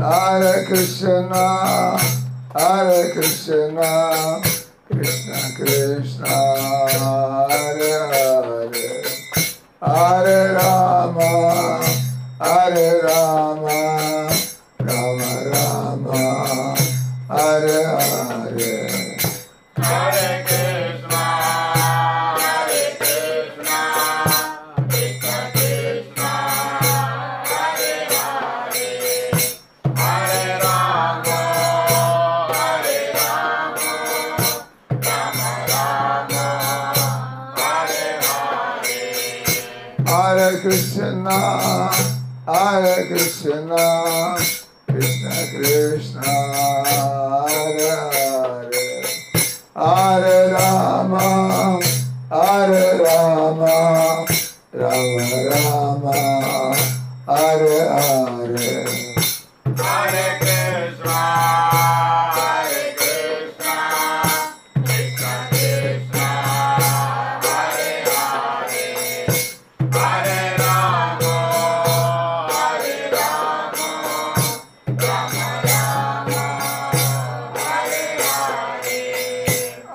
Hare Krishna, Hare Krishna, Krishna Krishna, Hare Hare, Hare Rama, Hare Rama, Rama Rama, Hare Hare. Hare Krishna, Hare Krishna, Krishna Krishna, Hare Hare, Hare Rama, Hare Rama, Rama Rama, Hare Hare.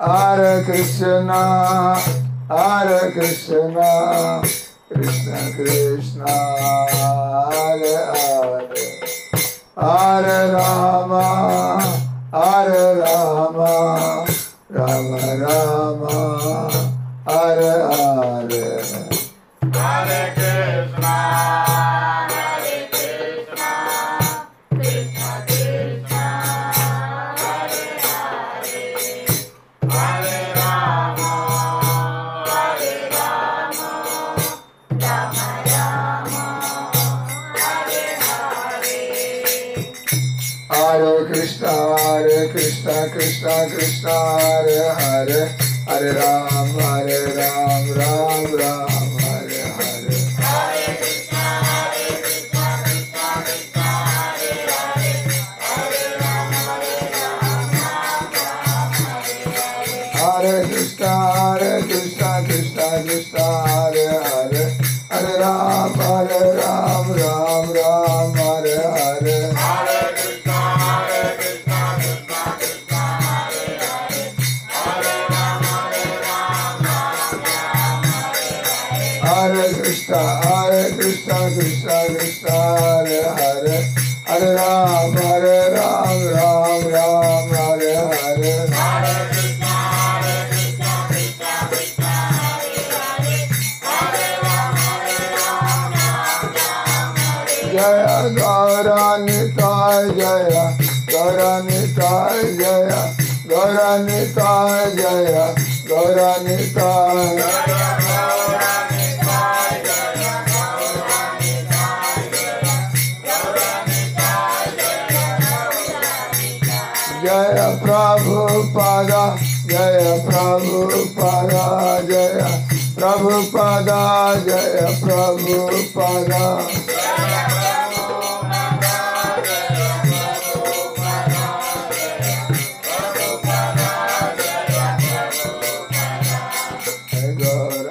Hare Krishna, Hare Krishna, Krishna Krishna, Hare Hare, Hare Rama, Hare Rama, Rama Rama, Hare Hare. Hare Krishna, Hare Krishna, Krishna Krishna, Hare Hare, Hare Rama, Hare Rama, Rama Rama, Hare Hare. Hare Krishna, Hare Krishna, Krishna Krishna, Hare Hare, Hare Rama, Hare Rama, Rama Rama, Hare Hare. Hare Krishna, Hare Krishna, Krishna Krishna, Hare Hare, Hare Rama, Hare Rama, Rama Rama, Hare Hare. Hare Krishna, Krishna Krishna, Hare Hare, Hare Ram, Ram Ram, Hare Hare. Hare Krishna, Krishna Krishna, Hare Hare, Hare Rama, Hare Krishna, Krishna Krishna, Hare Hare, Hare Ram, Ram Ram, Hare Hare. Hare Krishna, Krishna Krishna, Hare Hare, Hare Rama, Hare Krishna, Krishna Krishna, Hare Hare, Hare Ram, Ram Ram, Hare Hare. Hare Krishna, Krishna Krishna, Hare Hare, Hare Rama, Jaya Gauranitai, Jaya Gauranitai, Jaya Gauranitai, Jaya Gauranitai. Jaya Prabhupada, Jaya Prabhupada, Jaya Prabhupada, Jaya Prabhupada.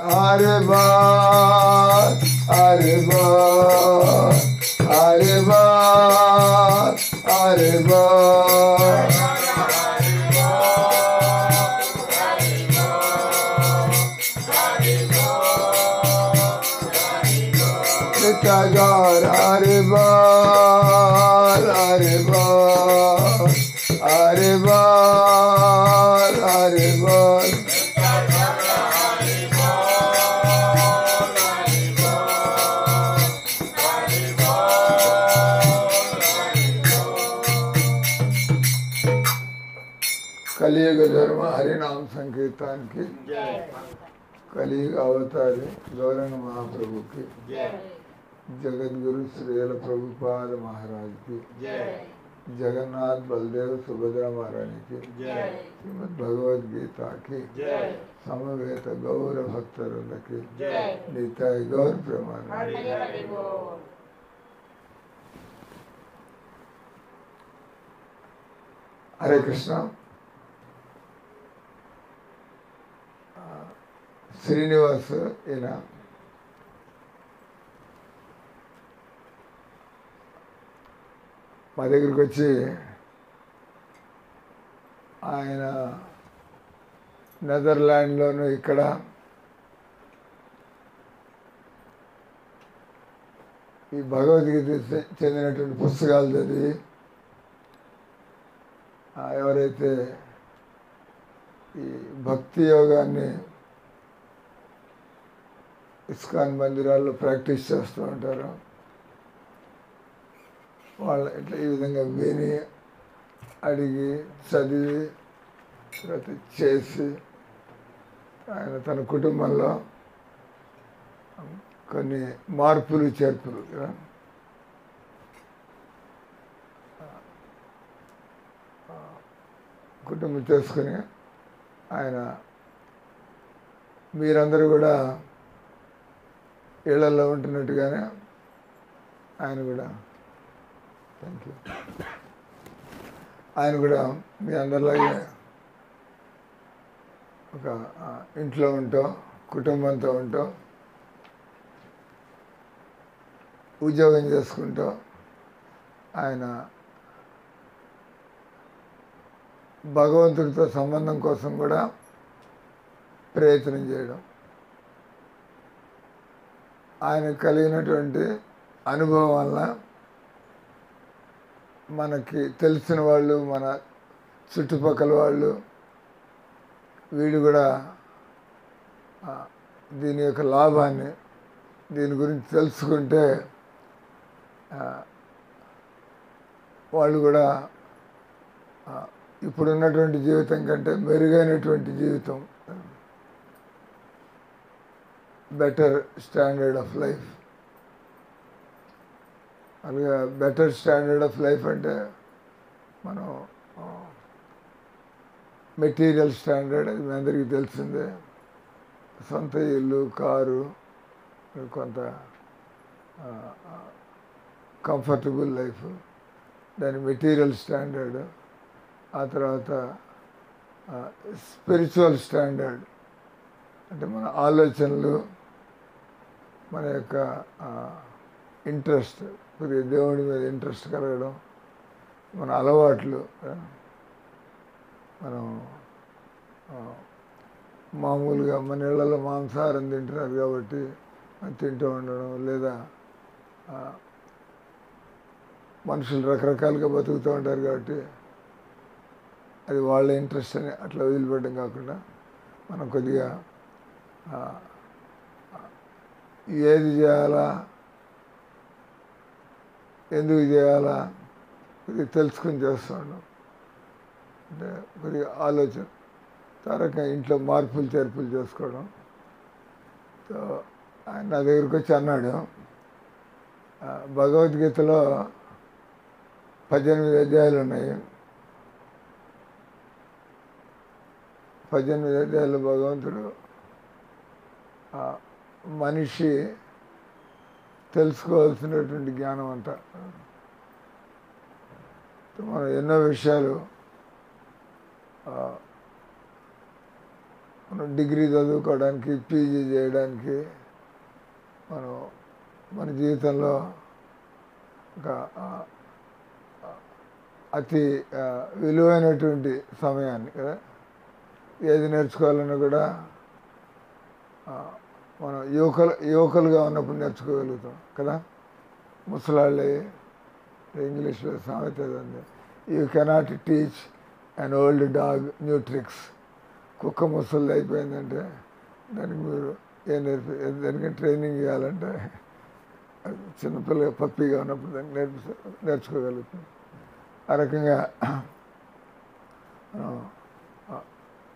Haribol, Haribol, Haribol, Haribol. Nitya Gaur, Haribol, Haribol, Haribol, Haribol. कलियुग धर्म हरिनाम संकीर्तन की कलियुग अवतारी गौरंग महाप्रभु की जगत गुरु श्रील प्रभुपाद महाराज की जगन्नाथ बलदेव सुभद्रा महारानी की श्रीमद् भगवद गीता की समवेत गौर भक्तवृंद की निताय गौर प्रेमानंद। हरे कृष्णा। శ్రీనివాస్ ఈయన మా దగ్గరికి వచ్చి ఆయన నెదర్లాండ్లోను ఇక్కడ ఈ భగవద్గీత చెందినటువంటి పుస్తకాలు చదివి ఎవరైతే ఈ భక్తి యోగాన్ని ఇస్కాన్ మందిరాల్లో ప్రాక్టీస్ చేస్తూ ఉంటారు, వాళ్ళ ఇట్లా ఈ విధంగా విని అడిగి చదివి తర్వాత చేసి ఆయన తన కుటుంబంలో కొన్ని మార్పులు చేర్పులు కుటుంబం చేసుకుని ఆయన మీరందరూ కూడా ఇళ్లలో ఉంటున్నట్టుగానే ఆయన కూడా థ్యాంక్ యూ ఆయన కూడా మీ అందరిలాగే ఒక ఇంట్లో ఉంటాం, కుటుంబంతో ఉంటాం, ఉద్యోగం చేసుకుంటూ ఆయన భగవంతుడితో సంబంధం కోసం కూడా ప్రయత్నం చేయడం, ఆయన కలిగినటువంటి అనుభవం వల్ల మనకి తెలిసిన వాళ్ళు, మన చుట్టుపక్కల వాళ్ళు వీళ్ళు కూడా దీని యొక్క లాభాన్ని, దీని గురించి తెలుసుకుంటే వాళ్ళు కూడా ఇప్పుడున్నటువంటి జీవితం కంటే మెరుగైనటువంటి జీవితం, బెటర్ స్టాండర్డ్ ఆఫ్ లైఫ్. అలాగే బెటర్ స్టాండర్డ్ ఆఫ్ లైఫ్ అంటే మనం మెటీరియల్ స్టాండర్డ్, అది మీ అందరికీ తెలిసిందే. సొంత ఇల్లు, కారు, కొంత కంఫర్టబుల్ లైఫ్, దాని మెటీరియల్ స్టాండర్డ్. ఆ తర్వాత స్పిరిచువల్ స్టాండర్డ్ అంటే మన ఆలోచనలు, మన యొక్క ఇంట్రెస్ట్, కొద్దిగా దేవుడి మీద ఇంట్రెస్ట్ కలగడం, మన అలవాట్లు. మనం మామూలుగా మన ఇళ్లలో మాంసాహారం తింటున్నారు కాబట్టి తింటూ ఉండడం, లేదా మనుషులు రకరకాలుగా బతుకుతూ ఉంటారు కాబట్టి అది వాళ్ళ ఇంట్రెస్ట్ అని అట్లా వదిలిపెట్టడం కాకుండా మనం కొద్దిగా ఏది చేయాలా, ఎందుకు చేయాలా కొద్దిగా తెలుసుకుని చేస్తూ ఉన్నాం. అంటే కొద్దిగా ఆలోచన తరక ఇంట్లో మార్పులు చేర్పులు చేసుకోవడం. సో ఆయన నా దగ్గరికి వచ్చి అన్నాడు, భగవద్గీతలో 18 అధ్యాయాలు ఉన్నాయి. 18 అధ్యాయాలు భగవంతుడు మనిషి తెలుసుకోవాల్సినటువంటి జ్ఞానం అంతా. మనం ఎన్నో విషయాలు మనం డిగ్రీ చదువుకోవడానికి, పీజీ చేయడానికి మనం మన జీవితంలో ఒక అతి విలువైనటువంటి సమయాన్ని కదా, ఏది నేర్చుకోవాలన్నా కూడా మనం యువకులుగా ఉన్నప్పుడు నేర్చుకోగలుగుతాం కదా. ముసలాళ్ళే ఇంగ్లీష్లో సామెత ఉంది, you cannot teach an old dog new tricks. కుక్క ముసలి అయిపోయిందంటే దానికి మీరు దానికి ట్రైనింగ్ ఇవ్వాలంటే చిన్నపిల్లగా పప్పిగా ఉన్నప్పుడు దాన్ని నేర్చుకోగలుగుతాం. ఆ రకంగా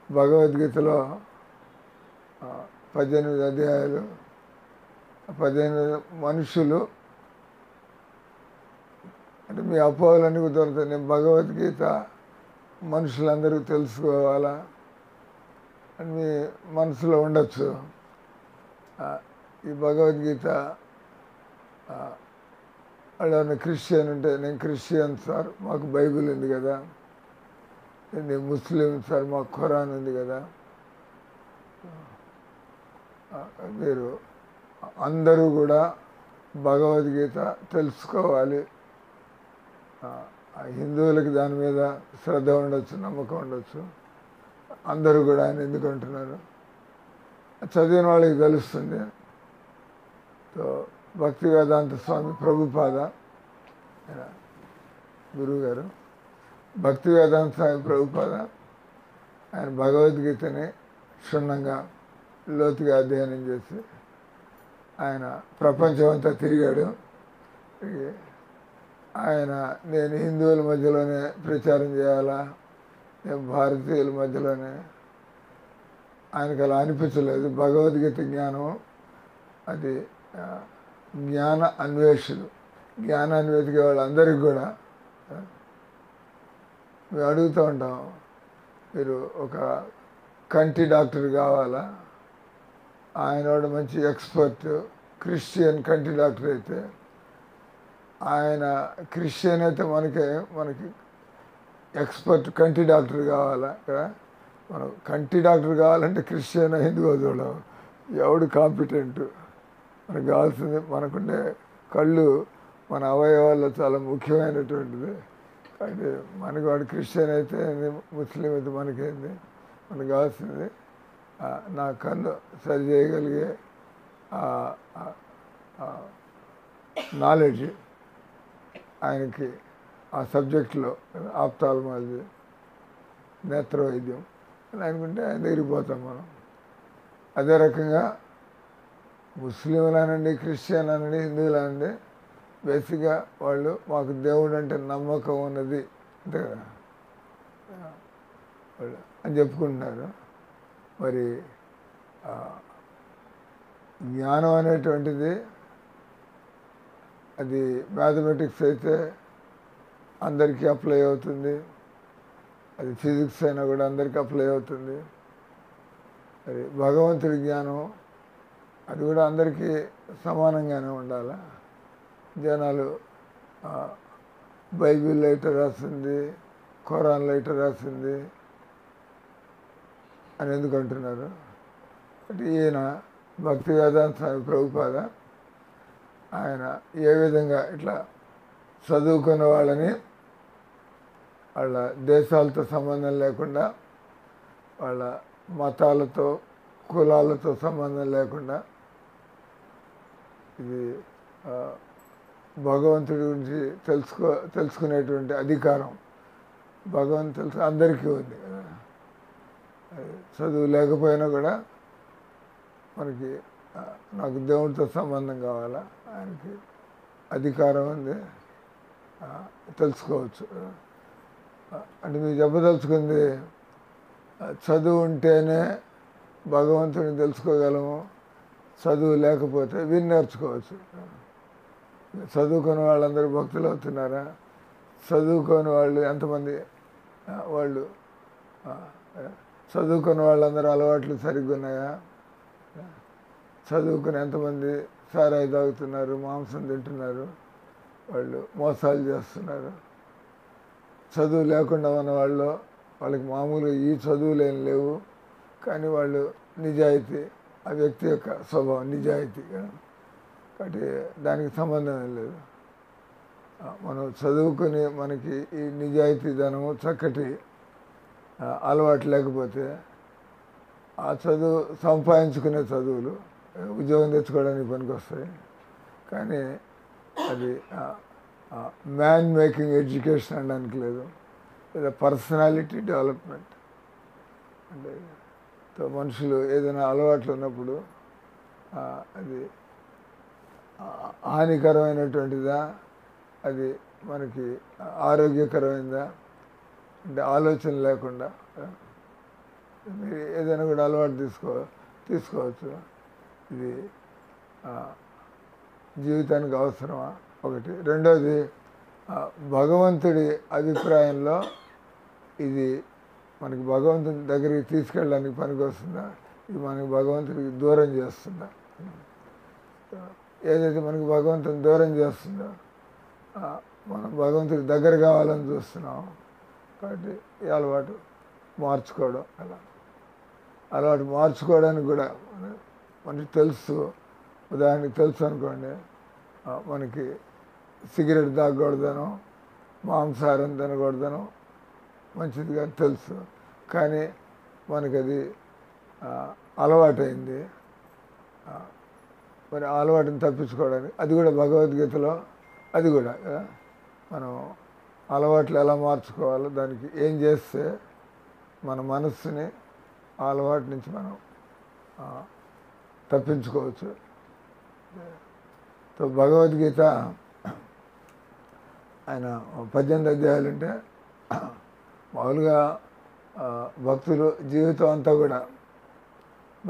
భగవద్గీతలో 18 అధ్యాయాలు, 18 మనుషులు అంటే మీ అపోహలన్నీ కుదరతాయి. నేను భగవద్గీత మనుషులందరూ తెలుసుకోవాలా అని మీ మనసులో ఉండొచ్చు. ఈ భగవద్గీత వాళ్ళని క్రిస్టియన్ ఉంటే, నేను క్రిస్టియన్ సార్, మాకు బైబిల్ ఉంది కదా. నేను ముస్లిం సార్, మాకు ఖురాన్ ఉంది కదా. మీరు అందరూ కూడా భగవద్గీత తెలుసుకోవాలి. హిందువులకి దాని మీద శ్రద్ధ ఉండొచ్చు, నమ్మకం ఉండొచ్చు. అందరూ కూడా ఆయన ఎందుకు అంటున్నారు, చదివిన వాళ్ళకి తెలుస్తుంది. సో భక్తి వేదాంత స్వామి ప్రభుపాద ఆయన గురువు గారు, భక్తి వేదాంత స్వామి ప్రభుపాద ఆయన భగవద్గీతని క్షుణ్ణంగా లోతుగా అధ్యయనం చేసి ఆయన ప్రపంచం అంతా తిరిగాడు. ఆయన నేను హిందువుల మధ్యలోనే ప్రచారం చేయాలా, నేను భారతీయుల మధ్యలోనే, ఆయనకు అలా అనిపించలేదు. భగవద్గీత జ్ఞానం అది జ్ఞాన అన్వేషులు, జ్ఞానాన్ని వెతికే వాళ్ళందరికీ కూడా మేము అడుగుతూ ఉంటాం, మీరు ఒక కంటి డాక్టర్ కావాలా, ఆయన వాడు మంచి ఎక్స్పర్ట్ క్రిస్టియన్ కంటి డాక్టర్ అయితే, ఆయన క్రిస్టియన్ అయితే మనకి ఎక్స్పర్ట్ కంటి డాక్టర్ కావాలా కదా. మనం కంటి డాక్టర్ కావాలంటే క్రిస్టియన్ హిందువు చూడడం ఎవడు కాంపిటెంట్. మనకు కావాల్సింది మనకుండే కళ్ళు మన అవయవాల్లో చాలా ముఖ్యమైనటువంటిది. కాబట్టి మనకు వాడు క్రిస్టియన్ అయితే ముస్లిం అయితే మనకేంది, మనకు కావాల్సింది నా కన్ను సరి చేయగలిగే నాలెడ్జ్ ఆయనకి ఆ సబ్జెక్టులో ఆప్థాల్మాలజీ, నేత్ర వైద్యం అని అనుకుంటే ఆయన దగ్గరికి పోతాం మనం. అదే రకంగా ముస్లింలు అనండి, క్రిస్టియన్ అనండి, హిందువులు అనండి, బేసిక్గా వాళ్ళు మాకు దేవుడు అంటే నమ్మకం ఉన్నది అంతే కదా వాళ్ళు అని చెప్పుకుంటున్నారు. మరి జ్ఞానం అనేటువంటిది అది మ్యాథమెటిక్స్ అయితే అందరికీ అప్లై అవుతుంది, అది ఫిజిక్స్ అయినా కూడా అందరికీ అప్లై అవుతుంది. అది భగవంతుడి జ్ఞానం అది కూడా అందరికీ సమానంగానే ఉండాలి. జనాలు బైబిల్లో ఇట్లా రాసింది, ఖురాన్లో ఇట్లా రాసింది అని ఎందుకు అంటున్నారు అంటే ఈయన భక్తి వేదాంత స్వామి ప్రభుపాద ఆయన ఏ విధంగా ఇట్లా చదువుకున్న వాళ్ళని వాళ్ళ దేశాలతో సంబంధం లేకుండా, వాళ్ళ మతాలతో కులాలతో సంబంధం లేకుండా ఇది భగవంతుడి గురించి తెలుసుకునేటువంటి అధికారం భగవంతుడు అందరికీ ఉంది కదా. చదువు లేకపోయినా కూడా మనకి నాకు దేవుడితో సంబంధం కావాలా, ఆయనకి అధికారం ఉంది, తెలుసుకోవచ్చు. అంటే మీరు చెప్పదలుచుకుంది చదువు ఉంటేనే భగవంతుడిని తెలుసుకోగలము, చదువు లేకపోతే విని నేర్చుకోవచ్చు. చదువుకున్న వాళ్ళందరూ భక్తులు అవుతున్నారా? చదువుకోని వాళ్ళు ఎంతమంది, వాళ్ళు చదువుకున్న వాళ్ళందరూ అలవాట్లు సరిగ్గా ఉన్నాయా? చదువుకుని ఎంతమంది సారాయి తాగుతున్నారు, మాంసం తింటున్నారు, వాళ్ళు మోసాలు చేస్తున్నారు. చదువు లేకుండా ఉన్న వాళ్ళు వాళ్ళకి మామూలుగా ఈ చదువులు ఏం లేవు, కానీ వాళ్ళు నిజాయితీ, ఆ వ్యక్తి యొక్క స్వభావం నిజాయితీ. కాబట్టి దానికి సంబంధం ఏం లేదు. మనం చదువుకుని మనకి ఈ నిజాయితీదనము చక్కటి అలవాటు లేకపోతే ఆ చదువు సంపాదించుకునే చదువులు ఉద్యోగం తెచ్చుకోవడానికి పనికొస్తాయి, కానీ అది మ్యాన్ మేకింగ్ ఎడ్యుకేషన్ అనడానికి లేదు. లేదా పర్సనాలిటీ డెవలప్మెంట్ అంటే మనుషులు ఏదైనా అలవాట్లు ఉన్నప్పుడు అది హానికరమైనటువంటిదా, అది మనకి ఆరోగ్యకరమైందా అంటే ఆలోచన లేకుండా మీరు ఏదైనా కూడా అలవాటు తీసుకోవచ్చు. ఇది జీవితానికి అవసరమా ఒకటి. రెండోది భగవంతుడి అభిప్రాయంలో ఇది మనకి భగవంతుని దగ్గరికి తీసుకెళ్ళడానికి పనికి వస్తుందా, ఇది మనకి భగవంతుడికి దూరం చేస్తుందా? ఏదైతే మనకి భగవంతుని దూరం చేస్తుందో మనం భగవంతుడికి దగ్గర కావాలని చూస్తున్నాం. కాబట్టి ఈ అలవాటు మార్చుకోవడం, అలవాటు మార్చుకోవడానికి కూడా మనకి తెలుసు. ఉదాహరణకి తెలుసు అనుకోండి, మనకి సిగరెట్ తాగకూడదనో మాంసాహారం తినకూడదను మంచిదిగా తెలుసు, కానీ మనకది అలవాటైంది. మరి ఆ అలవాటుని తప్పించుకోవడానికి అది కూడా భగవద్గీతలో అది కూడా మనం అలవాట్లు ఎలా మార్చుకోవాలో, దానికి ఏం చేస్తే మన మనస్సుని ఆ అలవాటు నుంచి మనం తప్పించుకోవచ్చు. భగవద్గీత ఆయన 18 అధ్యాయాలు ఉంటే మామూలుగా భక్తులు జీవితం అంతా కూడా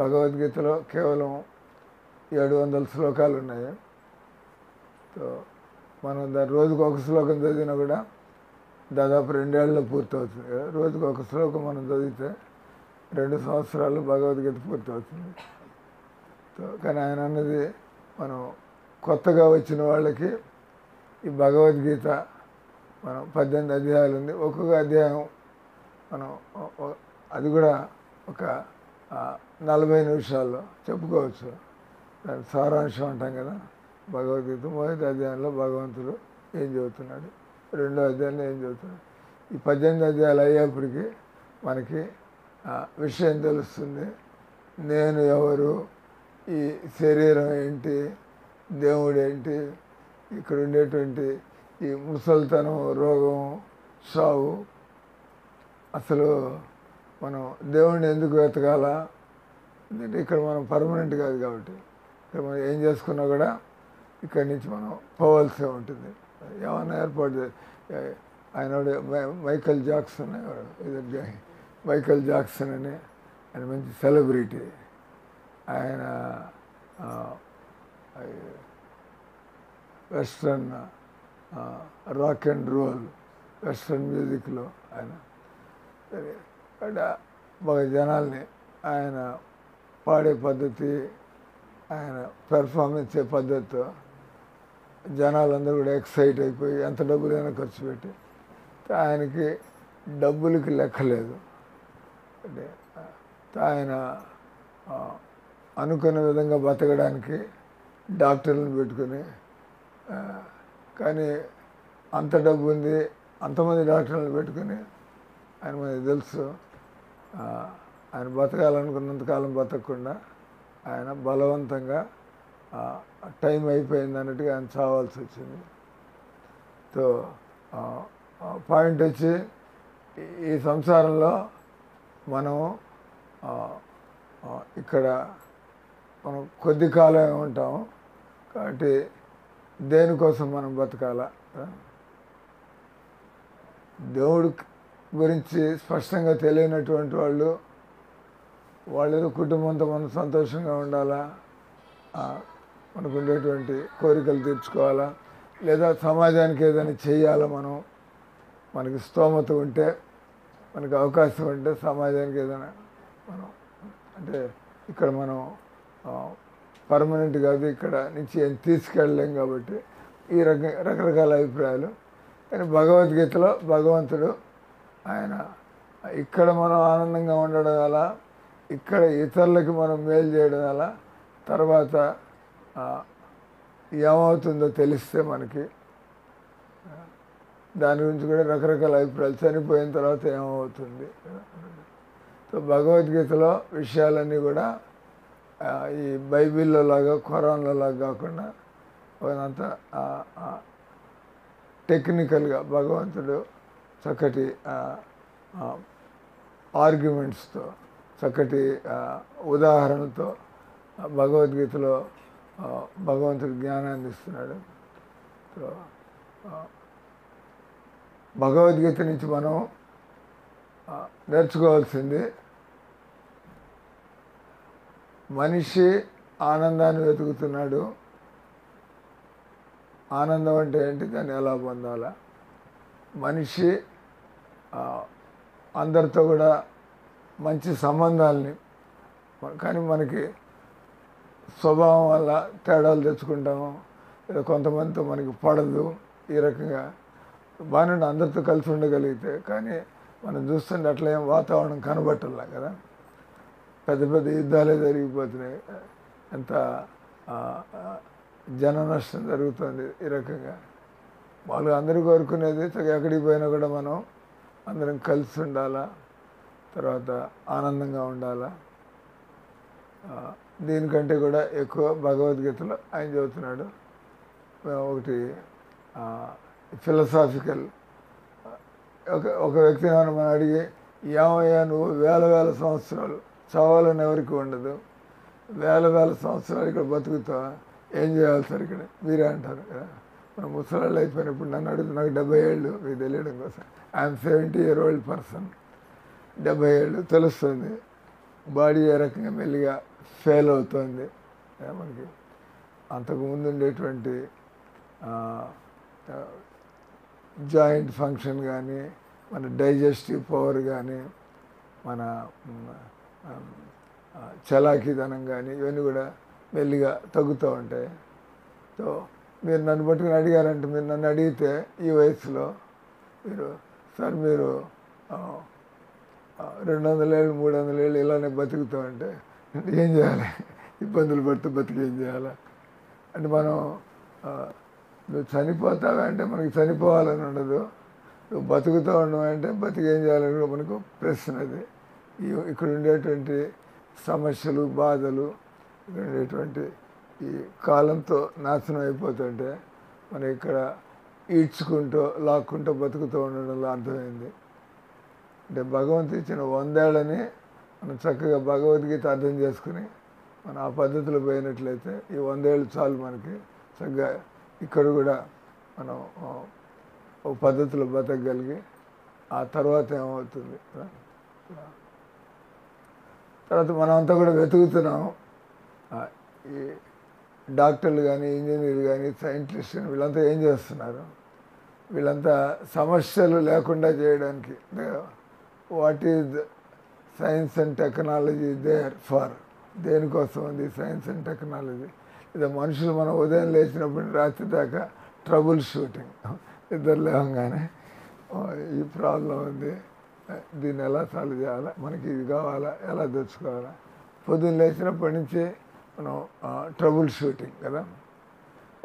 భగవద్గీతలో కేవలం 700 శ్లోకాలు ఉన్నాయి. సో మనం దాని రోజుకు ఒక శ్లోకం చదివినా కూడా దాదాపు 2 ఏళ్ళలో పూర్తవుతుంది కదా. రోజుకు ఒక శ్లోకం మనం చదివితే 2 సంవత్సరాలు భగవద్గీత పూర్తవుతుంది. కానీ ఆయన అన్నది మనం కొత్తగా వచ్చిన వాళ్ళకి ఈ భగవద్గీత మనం 18 అధ్యాయాలు ఉంది. ఒక్కొక్క అధ్యాయం మనం అది కూడా ఒక 40 నిమిషాల్లో చెప్పుకోవచ్చు. దాని సారాంశం అంటాం కదా. భగవద్గీత మొదటి అధ్యాయంలో భగవంతుడు ఏం చెబుతున్నాడు, రెండో అధ్యాయంలో ఏం చెబుతున్నాడు. ఈ 18 అధ్యాయాలు అయ్యేప్పటికీ మనకి విషయం తెలుస్తుంది. నేను ఎవరు, ఈ శరీరం ఏంటి, దేవుడు ఏంటి, ఇక్కడ ఉండేటువంటి ఈ ముసలితనం, రోగం, సావు, అసలు మనం దేవుడిని ఎందుకు వెతకాలా? ఎందుకంటే ఇక్కడ మనం పర్మనెంట్ కాదు కాబట్టి ఇక్కడ మనం ఏం చేసుకున్నా కూడా ఇక్కడి నుంచి మనం పోవాల్సి ఉంటుంది. ఏమన్నా ఏర్పాటు ఆయన మైకల్ జాక్సన్, మైకల్ జాక్సన్ అని ఆయన మంచి సెలబ్రిటీ. ఆయన western rock and roll, western మ్యూజిక్లో ఆయన బాగా జనాల్ని ఆయన పాడే పద్ధతి, ఆయన పెర్ఫార్మెన్స్ చే పద్ధతితో జనాలందరూ కూడా ఎక్సైట్ అయిపోయి ఎంత డబ్బులైనా ఖర్చు పెట్టి, ఆయనకి డబ్బులకి లెక్కలేదు. అంటే ఆయన అనుకున్న విధంగా బతకడానికి డాక్టర్లను పెట్టుకుని, కానీ అంత డబ్బు ఉంది, అంతమంది డాక్టర్లను పెట్టుకుని ఆయన మనకి తెలుసు ఆయన బతకాలనుకున్నంతకాలం బతకకుండా ఆయన బలవంతంగా టైం అయిపోయింది అన్నట్టుగా ఆయన చావాల్సి వచ్చింది. సో పాయింట్ వచ్చి ఈ సంసారంలో మనం ఇక్కడ మనం కొద్ది కాలమే ఉంటాం కాబట్టి దేనికోసం మనం బతకాలా? దేవుడు గురించి స్పష్టంగా తెలియనటువంటి వాళ్ళు కుటుంబంతో మనం సంతోషంగా ఉండాలా, మనకు ఉండేటువంటి కోరికలు తీర్చుకోవాలా, లేదా సమాజానికి ఏదైనా చేయాలా, మనకి స్తోమత ఉంటే, మనకి అవకాశం ఉంటే సమాజానికి ఏదైనా మనం, అంటే ఇక్కడ మనం పర్మనెంట్ కాదు, ఇక్కడ నుంచి ఏం తీసుకెళ్ళలేం కాబట్టి ఈ రకరకాల అభిప్రాయాలు. కానీ భగవద్గీతలో భగవంతుడు ఆయన ఇక్కడ మనం ఆనందంగా ఉండడం వల్ల, ఇక్కడ ఇతరులకి మనం మేలు చేయడం వల్ల తర్వాత ఏమవుతుందో తెలిస్తే మనకి దాని గురించి కూడా రకరకాల అభిప్రాయాలు, చనిపోయిన తర్వాత ఏమవుతుంది. సో భగవద్గీతలో విషయాలన్నీ కూడా ఈ బైబిల్లో లాగా ఖురాన్లో లాగా కాకుండా అదంత టెక్నికల్గా భగవంతుడు చక్కటి ఆర్గ్యుమెంట్స్తో, చక్కటి ఉదాహరణలతో భగవద్గీతలో భగవంతుడు జ్ఞానాన్ని ఇస్తున్నాడు. సో భగవద్గీత నుంచి మనం నేర్చుకోవాల్సింది, మనిషి ఆనందాన్ని వెతుకుతున్నాడు. ఆనందం అంటే ఏంటి, దాన్ని ఎలా పొందాలా? మనిషి అందరితో కూడా మంచి సంబంధాలని, కానీ మనకి స్వభావం వల్ల తేడాలు తెచ్చుకుంటాము, లేదా కొంతమందితో మనకి పడదు. ఈ రకంగా బాగానే అందరితో కలిసి ఉండగలిగితే, కానీ మనం చూస్తుంటే అట్లా ఏం వాతావరణం కనబట్టల్లా కదా. పెద్ద పెద్ద యుద్ధాలే జరిగిపోతున్నాయి, ఎంత జన నష్టం జరుగుతుంది ఈ రకంగా. వాళ్ళు అందరూ కోరుకునేది ఎక్కడికి పోయినా కూడా మనం అందరం కలిసి ఉండాలా, తర్వాత ఆనందంగా ఉండాలా. దీనికంటే కూడా ఎక్కువ భగవద్గీతలో ఆయన చెబుతున్నాడు. ఒకటి ఫిలసాఫికల్, ఒక వ్యక్తిని మనం అడిగి, ఏమయ్యా నువ్వు వేల సంవత్సరాలు చావాలని ఎవరికి ఉండదు, వేల సంవత్సరాలు ఇక్కడ బతుకుతావా, ఏం చేయాలి సార్ ఇక్కడ మీరే అంటారు కదా. మన ముసలాళ్ళు అయిపోయినప్పుడు నన్ను అడుగుతుంది, నాకు 70 ఏళ్ళు, మీకు తెలియడం కోసం. I'm 70 year old person. 70 ఏళ్ళు తెలుస్తుంది, బాడీ ఏ రకంగా మెల్లిగా ఫెయిల్ అవుతుంది. మనకి అంతకుముందు ఉండేటువంటి జాయింట్ ఫంక్షన్ కానీ, మన డైజెస్టివ్ పవర్ కానీ, మన చలాకీదనం కానీ, ఇవన్నీ కూడా మెల్లిగా తగ్గుతూ ఉంటాయి. సో మీరు నన్ను పట్టుకుని అడిగారంటే, మీరు నన్ను అడిగితే ఈ వయసులో మీరు సార్ మీరు 200 ఏళ్ళు 300 ఏళ్ళు ఇలానే బతుకుతూ అంటే ఏం చేయాలి, ఇబ్బందులు పడుతూ బతికి ఏం చేయాలి అంటే, మనం నువ్వు చనిపోతావా అంటే మనకి చనిపోవాలని ఉండదు, నువ్వు బతుకుతూ ఉండవు అంటే బతికి ఏం చేయాలని కూడా మనకు ప్రశ్న. అది ఇక్కడ ఉండేటువంటి సమస్యలు, బాధలు, ఇక్కడ ఉండేటువంటి ఈ కాలంతో నాశనం అయిపోతుంటే మనం ఇక్కడ ఈడ్చుకుంటూ లాక్కుంటూ బతుకుతూ ఉండడంలో అర్థమైంది. అంటే భగవంతుడు ఇచ్చిన 100 ఏళ్ళని మనం చక్కగా భగవద్గీత అర్థం చేసుకుని మనం ఆ పద్ధతిలో పోయినట్లయితే ఈ 100 ఏళ్ళు చాలు మనకి. చక్కగా ఇక్కడ కూడా మనం ఒక పద్ధతిలో బతకగలిగి ఆ తర్వాత ఏమవుతుంది, తర్వాత మనం అంతా కూడా వెతుకుతున్నాం. ఈ డాక్టర్లు కానీ, ఇంజనీర్లు కానీ, సైంటిస్టులు కానీ వీళ్ళంతా ఏం చేస్తున్నారు, వీళ్ళంతా సమస్యలు లేకుండా చేయడానికి. What is science and technology there for, దేనికోసం ఉంది సైన్స్ అండ్ టెక్నాలజీ? లేదా మనుషులు మనం ఉదయం లేచినప్పుడు రాత్రి దాకా ట్రబుల్ షూటింగ్, ఇద్దరు లేవగానే ఈ ప్రాబ్లం ఉంది, దీన్ని ఎలా సాల్వ్ చేయాలా, మనకి ఇది కావాలా, ఎలా తెచ్చుకోవాలా, పొద్దున్న లేచినప్పటి నుంచి మనం ట్రబుల్ షూటింగ్ కదా.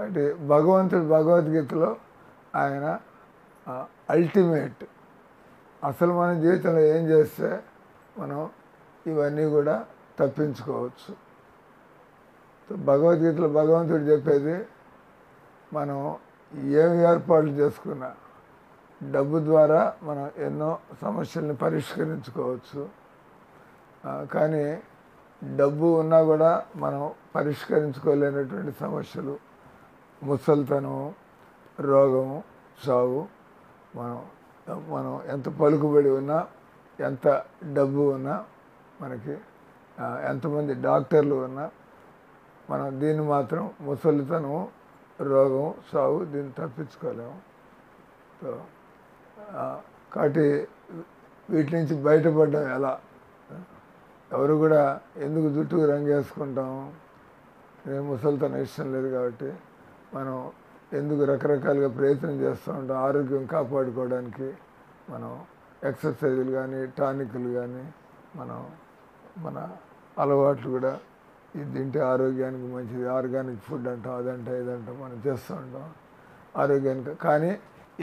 అంటే భగవంతుడు భగవద్గీతలో ఆయన అల్టిమేట్, అసలు మన జీవితంలో ఏం చేస్తే మనం ఇవన్నీ కూడా తప్పించుకోవచ్చు. భగవద్గీతలో భగవంతుడు చెప్పేది, మనం ఏమి ఏర్పాట్లు చేసుకున్నా డబ్బు ద్వారా మనం ఎన్నో సమస్యల్ని పరిష్కరించుకోవచ్చు. కానీ డబ్బు ఉన్నా కూడా మనం పరిష్కరించుకోలేనటువంటి సమస్యలు, ముసలితనం, రోగము, సావు, మనం ఎంత పలుకుబడి ఉన్నా, ఎంత డబ్బు ఉన్నా, మనకి ఎంతమంది డాక్టర్లు ఉన్నా, మనం దీన్ని మాత్రం ముసలితనం, రోగం, సావు దీన్ని తప్పించుకోలేము. సో కాబట్టి వీటి నుంచి బయటపడడం ఎలా? ఎవరు కూడా ఎందుకు జుట్టుకు రంగు వేసుకుంటాము, నేను ముసలితనం ఇష్టం లేదు కాబట్టి మనం ఎందుకు రకరకాలుగా ప్రయత్నం చేస్తూ ఉంటాం ఆరోగ్యం కాపాడుకోవడానికి. మనం ఎక్సర్సైజులు కానీ, టానిక్లు కానీ, మన అలవాట్లు కూడా ఇది తింటే ఆరోగ్యానికి మంచిది, ఆర్గానిక్ ఫుడ్ అంటాం, అదంటాం ఇదంటాం మనం చేస్తూ ఉంటాం ఆరోగ్యానికి. కానీ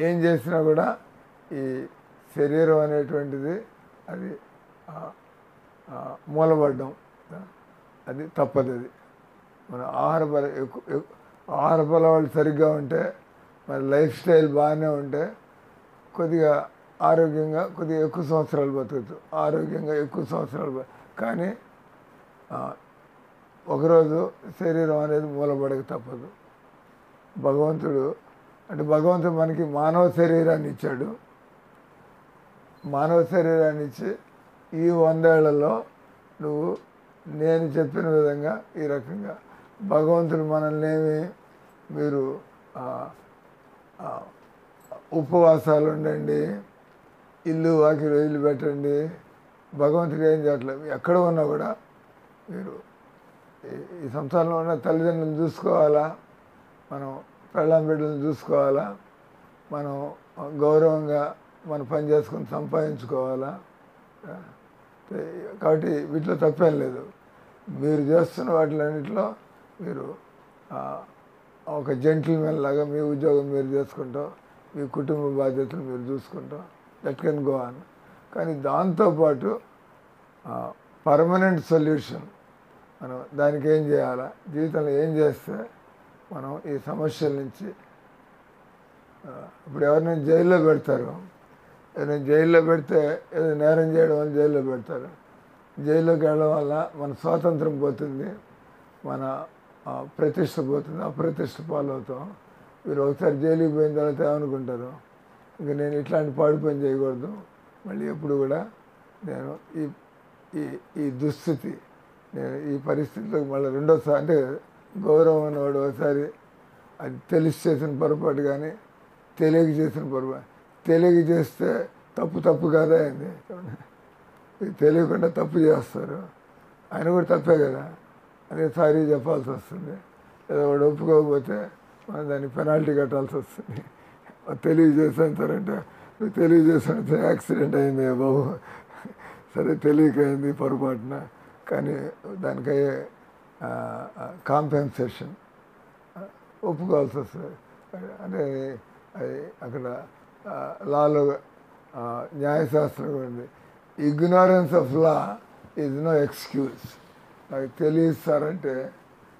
ఏం చేసినా కూడా ఈ శరీరం అనేటువంటిది అది మూలబడ్డం, అది తప్పదు. అది మన ఆహార బలవాళ్ళు సరిగ్గా ఉంటే, మన లైఫ్ స్టైల్ బాగానే ఉంటే కొద్దిగా ఆరోగ్యంగా కొద్దిగా ఎక్కువ సంవత్సరాలు బతుకుతూ ఆరోగ్యంగా ఎక్కువ సంవత్సరాలు. కానీ ఒకరోజు శరీరం అనేది మూలబడక తప్పదు. భగవంతుడు మనకి మానవ శరీరాన్ని ఇచ్చాడు. మానవ శరీరాన్ని ఇచ్చి ఈ 100 ఏళ్లలో నువ్వు నేను చెప్పిన విధంగా ఈ రకంగా భగవంతుడు మనల్ని మీరు ఉపవాసాలు ఉండండి, ఇల్లు వాకిలు ఇల్లు పెట్టండి, భగవంతుడు ఏం చేయట్లేదు. ఎక్కడ ఉన్నా కూడా మీరు ఈ సంసారంలో ఉన్న తల్లిదండ్రులను చూసుకోవాలా, మనం పెళ్ళాం బిడ్డలను చూసుకోవాలా, మనం గౌరవంగా మన పని చేసుకొని సంపాదించుకోవాలా. కాబట్టి వీటిలో తప్పేం లేదు. మీరు చేస్తున్న వాటిలన్నింటిలో మీరు ఒక జెంటిల్మెన్ లాగా మీ ఉద్యోగం మీరు చేసుకుంటూ మీ కుటుంబ బాధ్యతలు మీరు చూసుకుంటాం, దట్ కెన్ గో ఆన్. కానీ దాంతోపాటు పర్మనెంట్ సొల్యూషన్ మనం దానికి ఏం చేయాలా, జీవితంలో ఏం చేస్తే మనం ఈ సమస్యల నుంచి ఇప్పుడు ఎవరినైనా జైల్లో పెడతారు, ఎవరైనా జైల్లో పెడితే ఏదో నేరం చేయడం వల్ల జైల్లో పెడతారు. జైల్లోకి వెళ్ళడం వల్ల మన స్వాతంత్రం పోతుంది, మన ప్రతిష్ట పోతుంది, అప్రతిష్ట పాలవుతాం. మీరు ఒకసారి జైలుకి పోయిన తర్వాత ఏమనుకుంటారు, ఇంకా నేను ఇట్లాంటి పాడు పని చేయకూడదు, మళ్ళీ ఎప్పుడు కూడా నేను ఈ ఈ ఈ దుస్థితి, నేను ఈ పరిస్థితిలోకి మళ్ళీ రెండోసారి, అంటే గౌరవం అన్నవాడు ఒకసారి అది తెలిసి చేసిన పొరపాటు కానీ తెలియక చేసిన పొరపాటు, తెలియక చేస్తే తప్పు కాదా అయింది, తెలియకుండా తప్పు చేస్తారు, ఆయన కూడా తప్పే కదా అదే సారీ చెప్పాల్సి వస్తుంది. ఏదో వాడు ఒప్పుకోకపోతే మనం దానికి పెనాల్టీ కట్టాల్సి వస్తుంది. తెలియజేసాను సార్ అంటే, నువ్వు తెలియజేసాను యాక్సిడెంట్ అయింది బాబు, సరే తెలియకైంది పొరపాటున, కానీ దానికయ్యే కాంపెన్సేషన్ ఒప్పుకోవాల్సి వస్తుంది. అంటే అది అక్కడ లాలో న్యాయశాస్త్రం ఉంది, ignorance of law is no excuse. నాకు తెలియదు సార్ అంటే,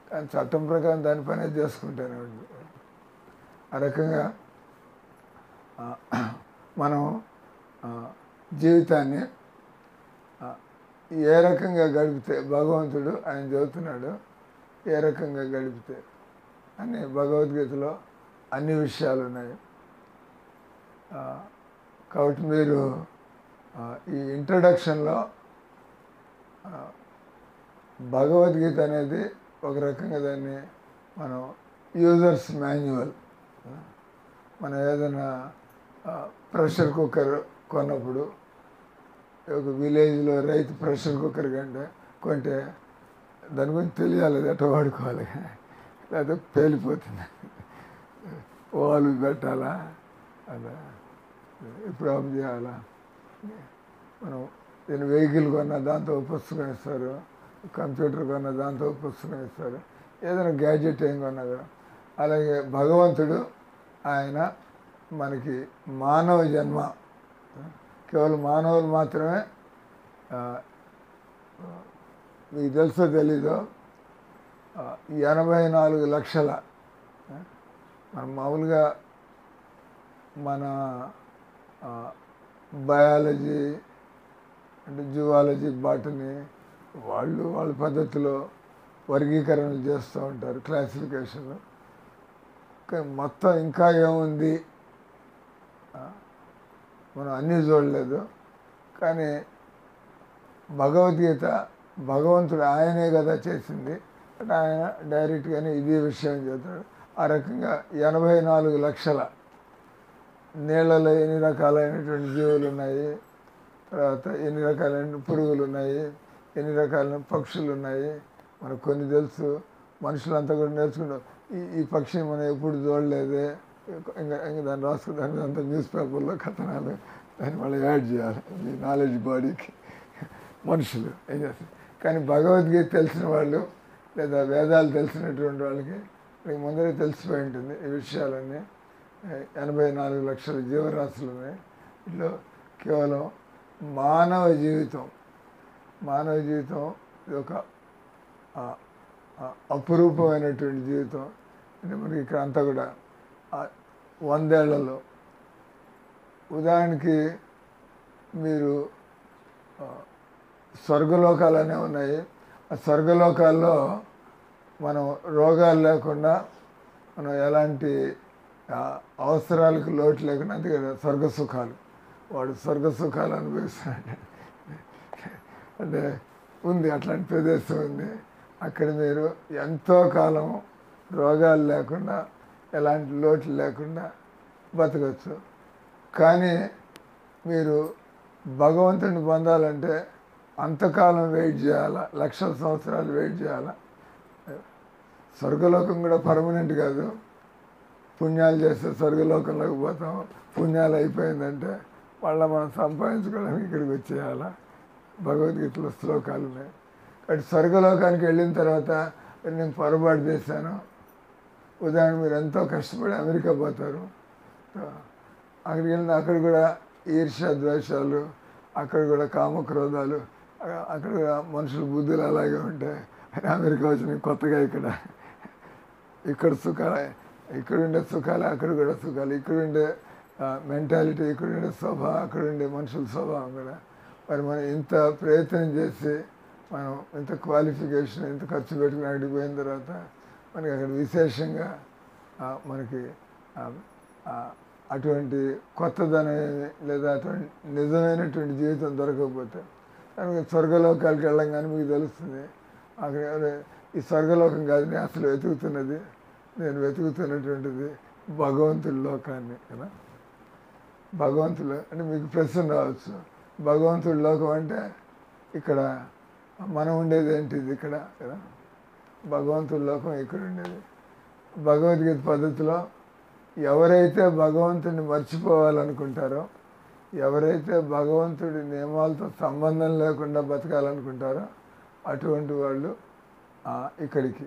కానీ చట్టం ప్రకారం దాని పనే చేసుకుంటానే ఉంది. ఆ రకంగా మనం జీవితాన్ని ఏ రకంగా గడిపితే, భగవంతుడు ఆయన చెబుతున్నాడు ఏ రకంగా గడిపితే అని భగవద్గీతలో అన్ని విషయాలు ఉన్నాయి. కాబట్టి మీరు ఈ ఇంట్రడక్షన్లో భగవద్గీత అనేది ఒక రకంగా దాన్ని మనం యూజర్స్ మాన్యువల్. మనం ఏదైనా ప్రెషర్ కుక్కర్ కొన్నప్పుడు, ఒక విలేజ్లో రైతు ప్రెషర్ కుక్కర్ కొంటే దాని గురించి తెలియాలి, అది ఎట్లా వాడుకోవాలి, లేకపోతే పేలిపోతుంది, ఓలు పెట్టాలా, అలా ఎప్పుడు ఆఫ్ చేయాలా. మనం నేను వెహికల్ కొన్నా దాంతో పుస్తకం ఇస్తారు, కంప్యూటర్ కొన్నా దాంతో పుస్తకం ఇస్తారు, ఏదైనా గ్యాడ్జెట్ ఏం కొన్నా కూడా. అలాగే భగవంతుడు ఆయన మనకి మానవ జన్మ, కేవలం మానవులు మాత్రమే, మీకు తెలుసో తెలీదో 84 లక్షల, మనం మామూలుగా మన బయాలజీ అంటే జువాలజీ బాటనీ వాళ్ళ పద్ధతిలో వర్గీకరణలు చేస్తూ ఉంటారు, క్లాసిఫికేషన్లు. కానీ మొత్తం ఇంకా ఏముంది మనం అన్నీ చూడలేదు. కానీ భగవద్గీత భగవంతుడు ఆయనే కదా చేసింది, అంటే ఆయన డైరెక్ట్గానే ఇదే విషయం చెప్తాడు. ఆ రకంగా 84 లక్షల నీళ్ళలో ఎన్ని రకాలైనటువంటి జీవులు ఉన్నాయి, తర్వాత ఎన్ని రకాలైన పురుగులు ఉన్నాయి, ఎన్ని రకాలైన పక్షులు ఉన్నాయి, మనకు కొన్ని తెలుసు. మనుషులంతా కూడా నేర్చుకుంటాం, ఈ పక్షిని మనం ఎప్పుడు చూడలేదే, ఇంకా దాన్ని రాసుకుంటాను, అంతా న్యూస్ పేపర్లో కథనాలు దాన్ని మళ్ళీ యాడ్ చేయాలి ఈ నాలెడ్జ్ బాడీకి. మనుషులు ఏం చేస్తారు. కానీ భగవద్గీత తెలిసిన వాళ్ళు లేదా వేదాలు తెలిసినటువంటి వాళ్ళకి ముందరే తెలిసిపోయి ఉంటుంది ఈ విషయాలన్నీ. 84 లక్షల జీవరాశులు ఉన్నాయి. ఇట్లా కేవలం మానవ జీవితం ఇది ఒక అపురూపమైనటువంటి జీవితం. అంటే మనకి ఇక్కడ అంతా కూడా 100 ఏళ్లలో, ఉదాహరణకి మీరు స్వర్గలోకాలనే ఉన్నాయి. ఆ స్వర్గలోకాల్లో మనం రోగాలు లేకుండా, మనం ఎలాంటి అవసరాలకు లోటు లేకుండా, అంతే కదా స్వర్గ సుఖాలు. వాడు స్వర్గ సుఖాలు అనుభవిస్తున్నాడు అంటే ఉంది, అట్లాంటి ప్రదేశం ఉంది. అక్కడ మీరు ఎంతో కాలం రోగాలు లేకుండా, ఎలాంటి లోటు లేకుండా బతకచ్చు. కానీ మీరు భగవంతుని పొందాలంటే అంతకాలం వెయిట్ చేయాలా, లక్షల సంవత్సరాలు వెయిట్ చేయాలా. స్వర్గలోకం కూడా పర్మనెంట్ కాదు. పుణ్యాలు చేస్తే స్వర్గలోకంలోకి పోతాం, పుణ్యాలు అయిపోయిందంటే మళ్ళీ మనం సంపాదించుకోవడానికి ఇక్కడికి వచ్చేయాలా. భగవద్గీతలో శ్లోకాలు ఉన్నాయి. కాబట్టి స్వర్గలోకానికి వెళ్ళిన తర్వాత నేను పొరపాటు చేశాను, ఉదాహరణ మీరు ఎంతో కష్టపడి అమెరికా పోతారు, అక్కడికి వెళ్ళిన అక్కడ కూడా ఈర్ష్య ద్వేషాలు, అక్కడ కూడా కామక్రోధాలు, అక్కడ కూడా మనుషుల బుద్ధులు అలాగే ఉంటాయి. అని అమెరికా వచ్చిన కొత్తగా ఇక్కడ సుఖాలు, ఇక్కడ ఉండే సుఖాలు అక్కడ కూడా సుఖాలు, ఇక్కడ ఉండే మెంటాలిటీ, ఇక్కడ ఉండే స్వభావం, అక్కడ ఉండే మనుషుల స్వభావం కూడా. మరి మనం ఇంత ప్రయత్నం చేసి మనం ఇంత క్వాలిఫికేషన్ ఇంత ఖర్చు పెట్టుకుని అక్కడికి పోయిన తర్వాత మనకి అక్కడ విశేషంగా మనకి అటువంటి కొత్తదనం లేదా అటువంటి నిజమైనటువంటి జీవితం దొరకకపోతే కనుక స్వర్గలోకాలకు వెళ్ళంగానే మీకు తెలుస్తుంది. అక్కడ ఈ స్వర్గలోకం కాదు నేను అసలు వెతుకుతున్నది, నేను వెతుకుతున్నటువంటిది భగవంతుడి లోకాన్ని కదా. భగవంతుడు అంటే మీకు ప్రశ్న రావచ్చు, భగవంతుడి లోకం అంటే ఇక్కడ మనం ఉండేది ఏంటిది ఇక్కడ కదా. భగవంతుడి లోకం ఇక్కడ ఉండేది. భగవద్గీత పద్ధతిలో ఎవరైతే భగవంతుడిని మర్చిపోవాలనుకుంటారో, ఎవరైతే భగవంతుడి నియమాలతో సంబంధం లేకుండా బతకాలనుకుంటారో అటువంటి వాళ్ళు ఇక్కడికి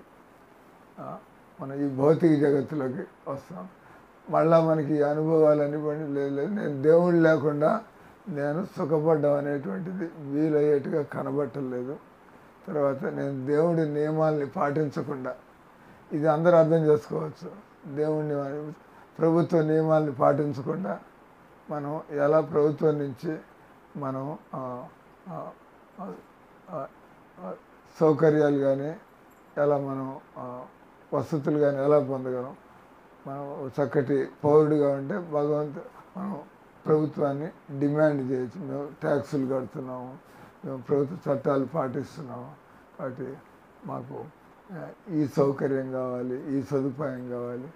మన ఈ భౌతిక జగత్తులోకి వస్తాం. మళ్ళా మనకి ఈ అనుభవాలన్నీ లేదు, నేను దేవుడు లేకుండా నేను సుఖపడ్డం అనేటువంటిది వీలయ్యేట్టుగా కనబట్టలేదు. తర్వాత నేను దేవుడి నియమాల్ని పాటించకుండా, ఇది అందరూ అర్థం చేసుకోవచ్చు, దేవుడిని ప్రభుత్వ నియమాల్ని పాటించకుండా మనం ఎలా ప్రభుత్వం నుంచి మనం సౌకర్యాలు కానీ ఎలా మనం వసతులు కానీ ఎలా పొందగలం. మనం చక్కటి పౌరుడిగా ఉంటే మనం ప్రభుత్వాన్ని డిమాండ్ చేయొచ్చు. మేము ట్యాక్సులు కడుతున్నాము, మేము ప్రభుత్వ చట్టాలు పాటిస్తున్నాము, కాబట్టి మాకు ఈ సౌకర్యం కావాలి, ఈ సదుపాయం కావాలి,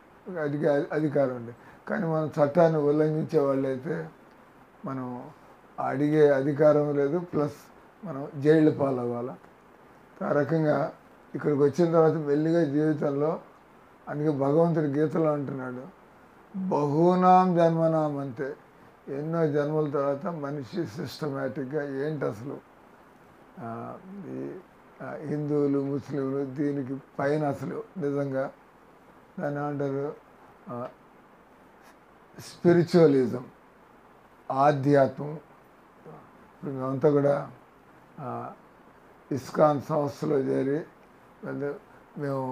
అధికారం ఉంది. కానీ మనం చట్టాన్ని ఉల్లంఘించే వాళ్ళైతే మనం అడిగే అధికారం లేదు, ప్లస్ మనం జైళ్ళు పాలవ్వాలి. ఆ రకంగా ఇక్కడికి వచ్చిన తర్వాత మెల్లిగా జీవితంలో, అందుకే భగవంతుడి గీతలో అంటున్నాడు, బహూనాం జన్మనాం అంతే, ఎన్నో జన్మల తర్వాత మనిషి సిస్టమేటిక్గా ఏంటి అసలు ఈ హిందువులు ముస్లింలు దీనికి పైన అసలు నిజంగా దాన్ని ఏమంటారు స్పిరిచువలిజం, ఆధ్యాత్మం. ఇప్పుడు మేమంతా కూడా ఇస్కాన్ సంస్థలో చేరి మేము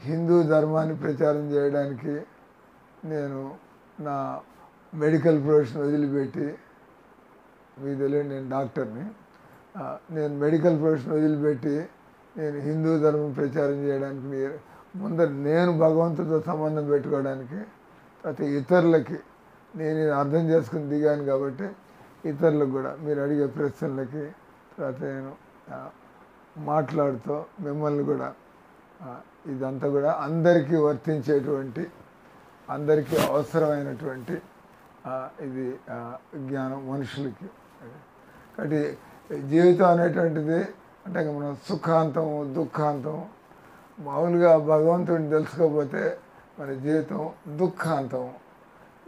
హిందూ ధర్మాన్ని ప్రచారం చేయడానికి నేను నా మెడికల్ ప్రొఫెషన్ వదిలిపెట్టి, మీకు తెలియదు నేను డాక్టర్ని, నేను మెడికల్ ప్రొఫెషన్ వదిలిపెట్టి నేను హిందూ ధర్మం ప్రచారం చేయడానికి ముందర నేను భగవంతుడితో సంబంధం పెట్టుకోవడానికి, తర్వాత ఇతరులకి నేను అర్థం చేసుకుని దిగాను. కాబట్టి ఇతరులకు కూడా మీరు అడిగే ప్రశ్నలకి తర్వాత నేను మాట్లాడుతూ మిమ్మల్ని కూడా ఇదంతా కూడా అందరికీ వర్తించేటువంటి, అందరికీ అవసరమైనటువంటి ఇది జ్ఞానం మనుషులకి. కాబట్టి జీవితం అనేటువంటిది అంటే మనం సుఖాంతం దుఃఖాంతం, మామూలుగా భగవంతుడిని తెలుసుకోకపోతే మన జీవితం దుఃఖాంతం.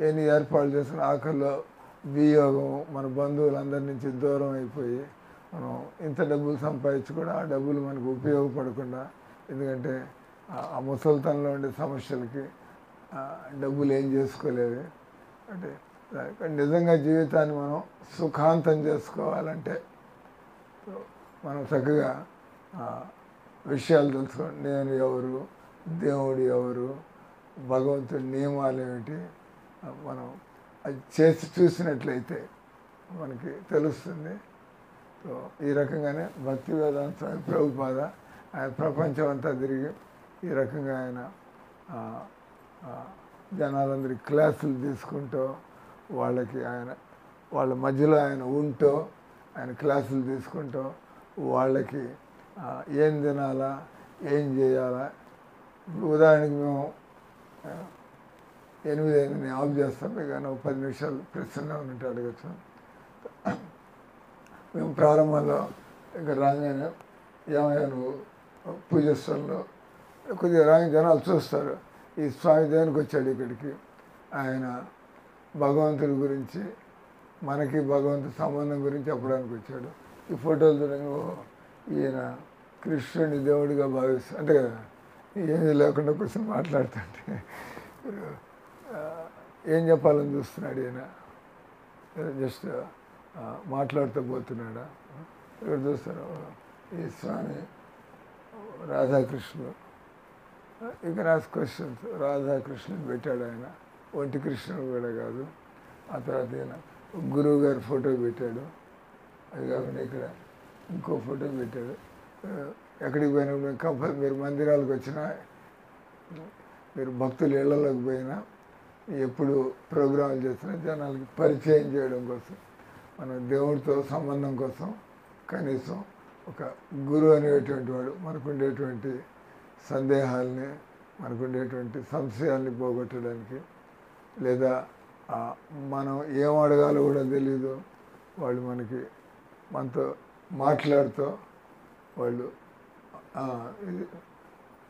ఎన్ని ఏర్పాటు చేసుకుని ఆఖరిలో వియోగం, మన బంధువులందరి నుంచి దూరం అయిపోయి మనం ఇంత డబ్బులు సంపాదించి కూడా ఆ డబ్బులు మనకు ఉపయోగపడకుండా, ఎందుకంటే ఆ ముసలితనంలో ఉండే సమస్యలకి డబ్బులు ఏం చేసుకోలేవు. అంటే నిజంగా జీవితాన్ని మనం సుఖాంతం చేసుకోవాలంటే మనం చక్కగా విషయాలు తెలుసుకోండి. నేను ఎవరు, దేవుడు ఎవరు, భగవంతుడి నియమాలు ఏమిటి, మనం అది చేసి చూసినట్లయితే మనకి తెలుస్తుంది. సో ఈ రకంగానే భక్తి వేదాంత స్వామి ప్రభుపాద ఆయన ప్రపంచం అంతా తిరిగి ఈ రకంగా ఆయన జనాలందరికీ క్లాసులు తీసుకుంటూ వాళ్ళకి ఆయన వాళ్ళ మధ్యలో ఆయన ఉంటూ ఆయన క్లాసులు తీసుకుంటూ వాళ్ళకి ఏం తినాలా ఏం చేయాలా. ఉదాహరణకి మేము 8 అయింది, నేను ఆఫ్ చేస్తాం, కానీ 10 నిమిషాలు ప్రశ్న ఉన్నట్టు అడగచ్చు. మేము ప్రారంభంలో ఇంకా రాగానే ఏమయ్యా నువ్వు పూజ స్థలంలో కొద్దిగా రాని జనాలు చూస్తారు, ఈ స్వామి దేనికి వచ్చాడు ఇక్కడికి, ఆయన భగవంతుడి గురించి మనకి భగవంతుడి సంబంధం గురించి చెప్పడానికి వచ్చాడు. ఈ ఫోటోలు చూడండి, ఈయన కృష్ణుని దేవుడిగా భావిస్తూ అంటే కదా ఏమీ లేకుండా కూర్చొని మాట్లాడుతుంటే ఏం చెప్పాలని చూస్తున్నాడు ఈయన, జస్ట్ మాట్లాడుతూ పోతున్నాడా? ఇక్కడ చూస్తారు ఈ స్వామి రాధాకృష్ణుడు, ఇక రాసి క్వశ్చన్స్ రాధాకృష్ణుని పెట్టాడు ఆయన, ఒంటి కృష్ణుడు కూడా కాదు. ఆ తర్వాత ఈయన గురువు గారి ఫోటో పెట్టాడు, అది కాకుండా ఇక్కడ ఇంకో ఫోటో పెట్టాడు. ఎక్కడికి పోయినా మీరు మందిరాలకు వచ్చినా, మీరు భక్తులు ఇళ్లలోకి పోయినా, ఎప్పుడు ప్రోగ్రాంలు చేసినా జనాలకి పరిచయం చేయడం కోసం, మన దేవుడితో సంబంధం కోసం కనీసం ఒక గురువు అనేటువంటి వాడు మనకుండేటువంటి సందేహాలని, మనకుండేటువంటి సంశయాల్ని పోగొట్టడానికి, లేదా మనం ఏం అడగాలో కూడా తెలీదు, వాళ్ళు మనతో మాట్లాడుతూ వాళ్ళు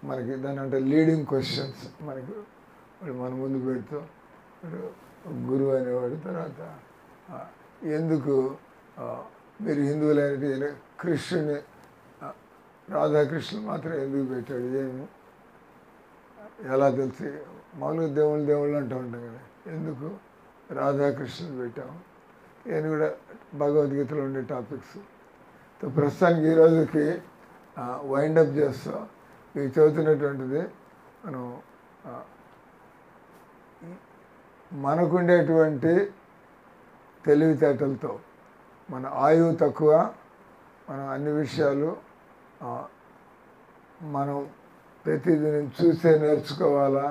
మనకి దాని అంటే లీడింగ్ క్వశ్చన్స్ వాళ్ళు మన ముందు పెడుతూ, గురువు అనేవాడు. తర్వాత ఎందుకు మీరు హిందువులైన కృష్ణుని రాధాకృష్ణుని మాత్రం ఎందుకు పెట్టాడు, ఏమి ఎలా తెలిసి? మామూలుగా దేవుళ్ళు అంటూ ఉంటాం కదా, ఎందుకు రాధాకృష్ణుని పెట్టాము? ఇవన్నీ కూడా భగవద్గీతలో ఉండే టాపిక్స్. ప్రస్తుతానికి ఈ రోజుకి వైండప్ చేస్తూ మీకు చదువుతున్నటువంటిది, మనకుండేటువంటి తెలివితేటలతో, మన ఆయువు తక్కువ, మనం అన్ని విషయాలు మనం ప్రతిదీ చూసే నేర్చుకోవాలా,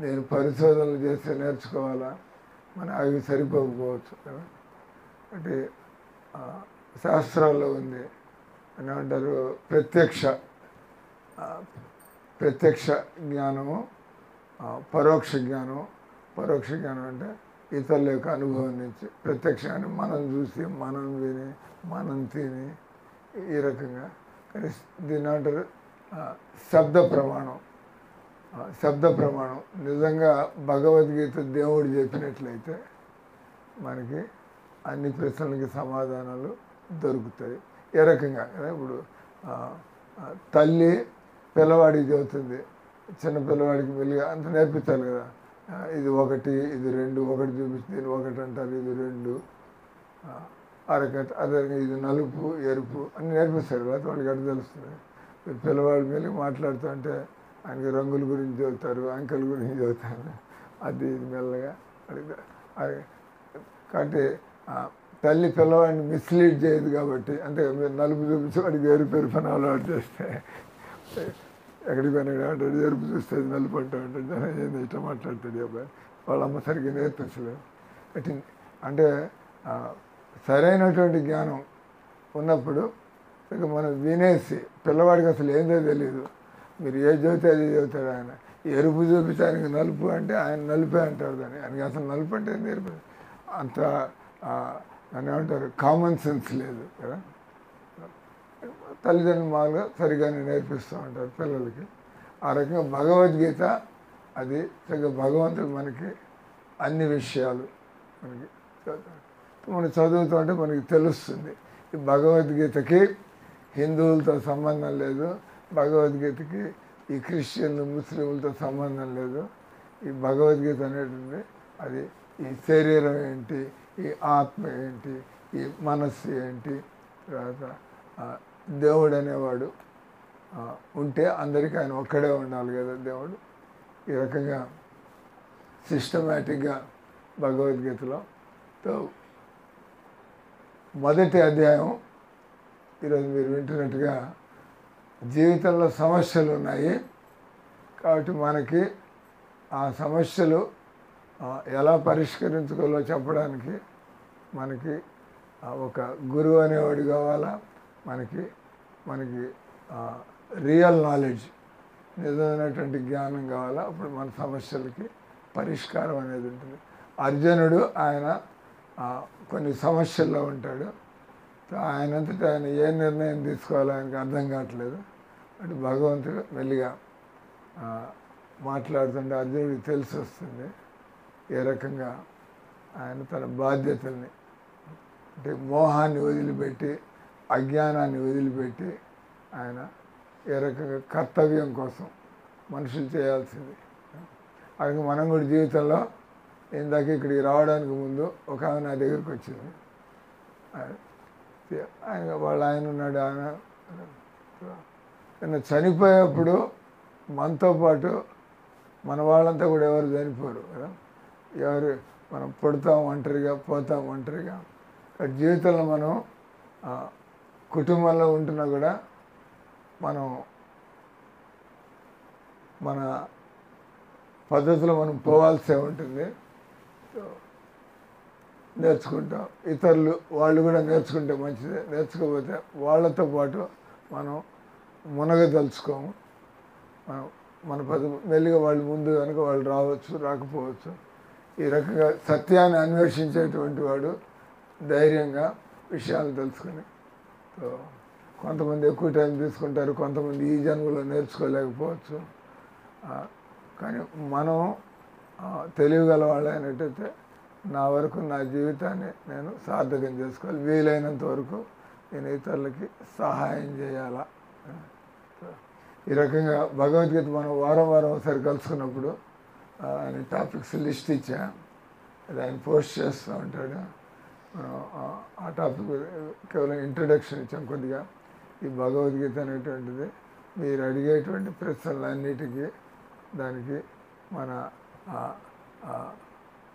నేను పరిశోధనలు చేస్తే నేర్చుకోవాలా, మన ఆయువు సరిపోకపోవచ్చు కదా. అంటే శాస్త్రాల్లో ఉంది అని అంటారు, ప్రత్యక్ష జ్ఞానము, పరోక్ష జ్ఞానము. పరోక్ష జ్ఞానం అంటే ఇతరుల యొక్క అనుభవం నుంచి, ప్రత్యక్షాన్ని మనం చూసి, మనం విని, మనం తిని, ఈ రకంగా. కానీ దీన్ని అంటారు శబ్ద ప్రమాణం. శబ్ద ప్రమాణం నిజంగా భగవద్గీత దేవుడు చెప్పినట్లయితే మనకి అన్ని ప్రశ్నలకి సమాధానాలు దొరుకుతాయి. ఏ రకంగా కదా, ఇప్పుడు తల్లి పిల్లవాడికి చెబుతుంది, చిన్న పిల్లవాడికి మెల్లిగా అంత నేర్పించాలి కదా, ఇది ఒకటి, ఇది రెండు, ఒకటి చూపిస్తుంది, ఒకటి అంటారు, ఇది రెండు, అరకత, అదే ఇది నలుపు, ఎరుపు అని నేర్పిస్తారు కదా, వాళ్ళకి అర్థం తెలుస్తుంది. పిల్లవాడి మీద మాట్లాడుతూ అంటే ఆయనకి రంగుల గురించి చదువుతారు, అంకెల గురించి చదువుతారు, అది ఇది మెల్లగా అది. కాబట్టి తల్లి పిల్లవాడిని మిస్లీడ్ చేయదు కాబట్టి, అంటే మీరు నలుపు చూపించి వాడికి ఎరుపు ఎరుపు అలవాటు చేస్తే ఎక్కడికి పోయినా అంటాడు, ఎరుపు చూస్తే నలుపు అంటూ ఉంటాడు, ఏంది ఇట్లా మాట్లాడతాడు అబ్బాయి, వాళ్ళ అమ్మ సరిగ్గా నేర్పించలేదు. అంటే సరైనటువంటి జ్ఞానం ఉన్నప్పుడు ఇక మనం వినేసి, పిల్లవాడికి అసలు ఏందో తెలియదు, మీరు ఏది చదివితే అది చదువుతాడు. ఆయన ఎరుపు చూపించడానికి నలుపు అంటే ఆయన నలుపే అంటాడు, దాన్ని ఆయనకి అసలు నలుపు అంటే నేర్పి అంత అని ఏమంటారు, కామన్ సెన్స్ లేదు కదా. తల్లిదండ్రులు మామూలుగా సరిగానే నేర్పిస్తూ ఉంటారు పిల్లలకి. ఆ రకంగా భగవద్గీత అది సరిగ్గా భగవంతుడు మనకి అన్ని విషయాలు మనం చదువుతూ ఉంటే మనకి తెలుస్తుంది. ఈ భగవద్గీతకి హిందువులతో సంబంధం లేదు, భగవద్గీతకి ఈ క్రిస్టియన్లు ముస్లింలతో సంబంధం లేదు. ఈ భగవద్గీత అనేటువంటి అది ఈ శరీరం ఏంటి, ఈ ఆత్మ ఏంటి, ఈ మనస్సు ఏంటి, తర్వాత దేవుడు అనేవాడు ఉంటే అందరికీ ఆయన ఒక్కడే ఉండాలి కదా దేవుడు. ఈ రకంగా సిస్టమేటిక్గా భగవద్గీతలో మొదటి అధ్యాయం ఈరోజు మీరు వింటున్నట్టుగా జీవితంలో సమస్యలు ఉన్నాయి కాబట్టి మనకి ఆ సమస్యలు ఎలా పరిష్కరించుకోవాలో చెప్పడానికి మనకి ఒక గురువు అనేవాడు కావాలా, మనకి రియల్ నాలెడ్జ్, నిజమైనటువంటి జ్ఞానం కావాలా. అప్పుడు మన సమస్యలకి పరిష్కారం అనేది ఉంటుంది. అర్జునుడు ఆయన కొన్ని సమస్యల్లో ఉంటాడు, ఆయనంతటా ఆయన ఏ నిర్ణయం తీసుకోవాలో ఆయనకు అర్థం కావట్లేదు. అటు భగవంతుడు మెల్లిగా మాట్లాడుతుంటే అర్జునుడికి తెలిసి వస్తుంది ఏ రకంగా ఆయన తన బాధ్యతల్ని, అంటే మోహాన్ని వదిలిపెట్టి, అజ్ఞానాన్ని వదిలిపెట్టి ఆయన ఏ రకంగా కర్తవ్యం కోసం మనుషులు చేయాల్సింది. అలాగే మనం కూడా జీవితంలో ఇందాక ఇక్కడికి రావడానికి ముందు ఒక ఆమె నా దగ్గరికి వచ్చింది. ఆయన ఆయన ఉన్నాడు. ఆయన చనిపోయేప్పుడు మనతో పాటు మన వాళ్ళంతా కూడా ఎవరు చనిపోరు కదా, ఎవరు మనం పుడతాం ఒంటరిగా, పోతాం ఒంటరిగా. జీవితంలో మనం కుటుంబంలో ఉంటున్నా కూడా మనం మన పద్ధతిలో మనం పోవాల్సే ఉంటుంది. నేర్చుకుంటాం. ఇతరులు వాళ్ళు కూడా నేర్చుకుంటే మంచిదే, నేర్చుకోకపోతే వాళ్ళతో పాటు మనం మునగదలుచుకోము. మనం మన మెల్లిగా వాళ్ళు ముందు కనుక వాళ్ళు రావచ్చు, రాకపోవచ్చు. ఈ రకంగా సత్యాన్ని అన్వేషించేటువంటి వాడు ధైర్యంగా విషయాలు తెలుసుకుని, కొంతమంది ఎక్కువ టైం తీసుకుంటారు, కొంతమంది ఈ జన్మలో నేర్చుకోలేకపోవచ్చు. కానీ మనం తెలియగల వాళ్ళు అయినట్టయితే నా వరకు నా జీవితాన్ని నేను సార్థకం చేసుకోవాలి, వీలైనంత వరకు నేను ఇతరులకి సహాయం చేయాలా. ఈ రకంగా భగవద్గీత మనం వారం వారం ఒకసారి కలుసుకున్నప్పుడు ఆయన టాపిక్స్ లిస్ట్ ఇచ్చా, అది ఆయన పోస్ట్ చేస్తూ ఉంటాడు. మనం ఆ టాపిక్ కేవలం ఇంట్రడక్షన్ ఇచ్చాం కొద్దిగా. ఈ భగవద్గీత అనేటువంటిది మీరు అడిగేటువంటి ప్రశ్నలన్నిటికీ దానికి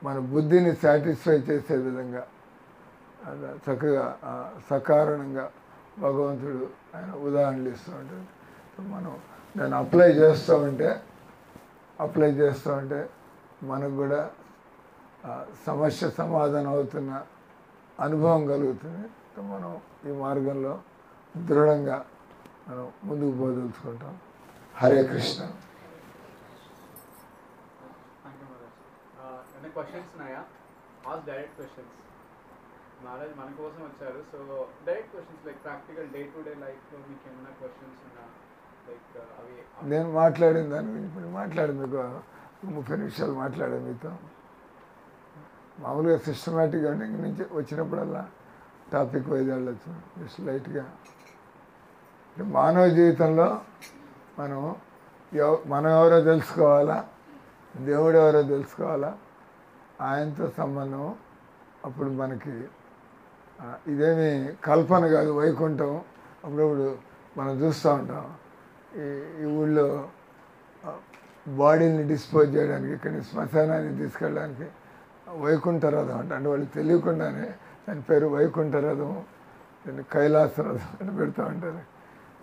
మన బుద్ధిని సాటిస్ఫై చేసే విధంగా చక్కగా సకారణంగా భగవంతుడు ఆయన ఉదాహరణలు ఇస్తూ ఉంటాడు. మనం దాన్ని అప్లై చేస్తూ ఉంటే మనకు కూడా సమస్య సమాధానం అవుతున్న అనుభవం కలుగుతుంది. మనం ఈ మార్గంలో దృఢంగా మనం ముందుకు పోదలుచుకుంటాం. హరే కృష్ణ. క్వశ్చన్స్ ఉన్నాయా? All direct questions. మహారాజ్ మన కోసం వచ్చారు. So direct questions like practical day to day లైఫ్లో మీకు ఏమైనా క్వశ్చన్స్ ఉన్నా లైక్ అవి నేను మాట్లాడిన దాని గురించి ఇప్పుడు మాట్లాడి మీకు 30 నిమిషాలు మాట్లాడాను మీతో. మామూలుగా సిస్టమేటిక్గా ఇంక నుంచి వచ్చినప్పుడల్లా టాపిక్ వైజ్ వెళ్ళచ్చు జస్ట్ లైట్గా. మానవ జీవితంలో మనం ఎవరో తెలుసుకోవాలా, దేవుడు ఎవరో తెలుసుకోవాలా, ఆయనతో సంబంధం. అప్పుడు మనకి ఇదేమి కల్పన కాదు, వైకుంఠం. అప్పుడప్పుడు మనం చూస్తూ ఉంటాం ఈ ఊళ్ళో బాడీని డిస్పోజ్ చేయడానికి, ఇక్కడి శ్మశానాన్ని తీసుకెళ్ళడానికి వైకుంఠ రథం అంటే వాళ్ళకి తెలియకుండానే దాని పేరు వైకుంఠ రథం, దాన్ని కైలాస రథం అని పెడతా ఉంటారు.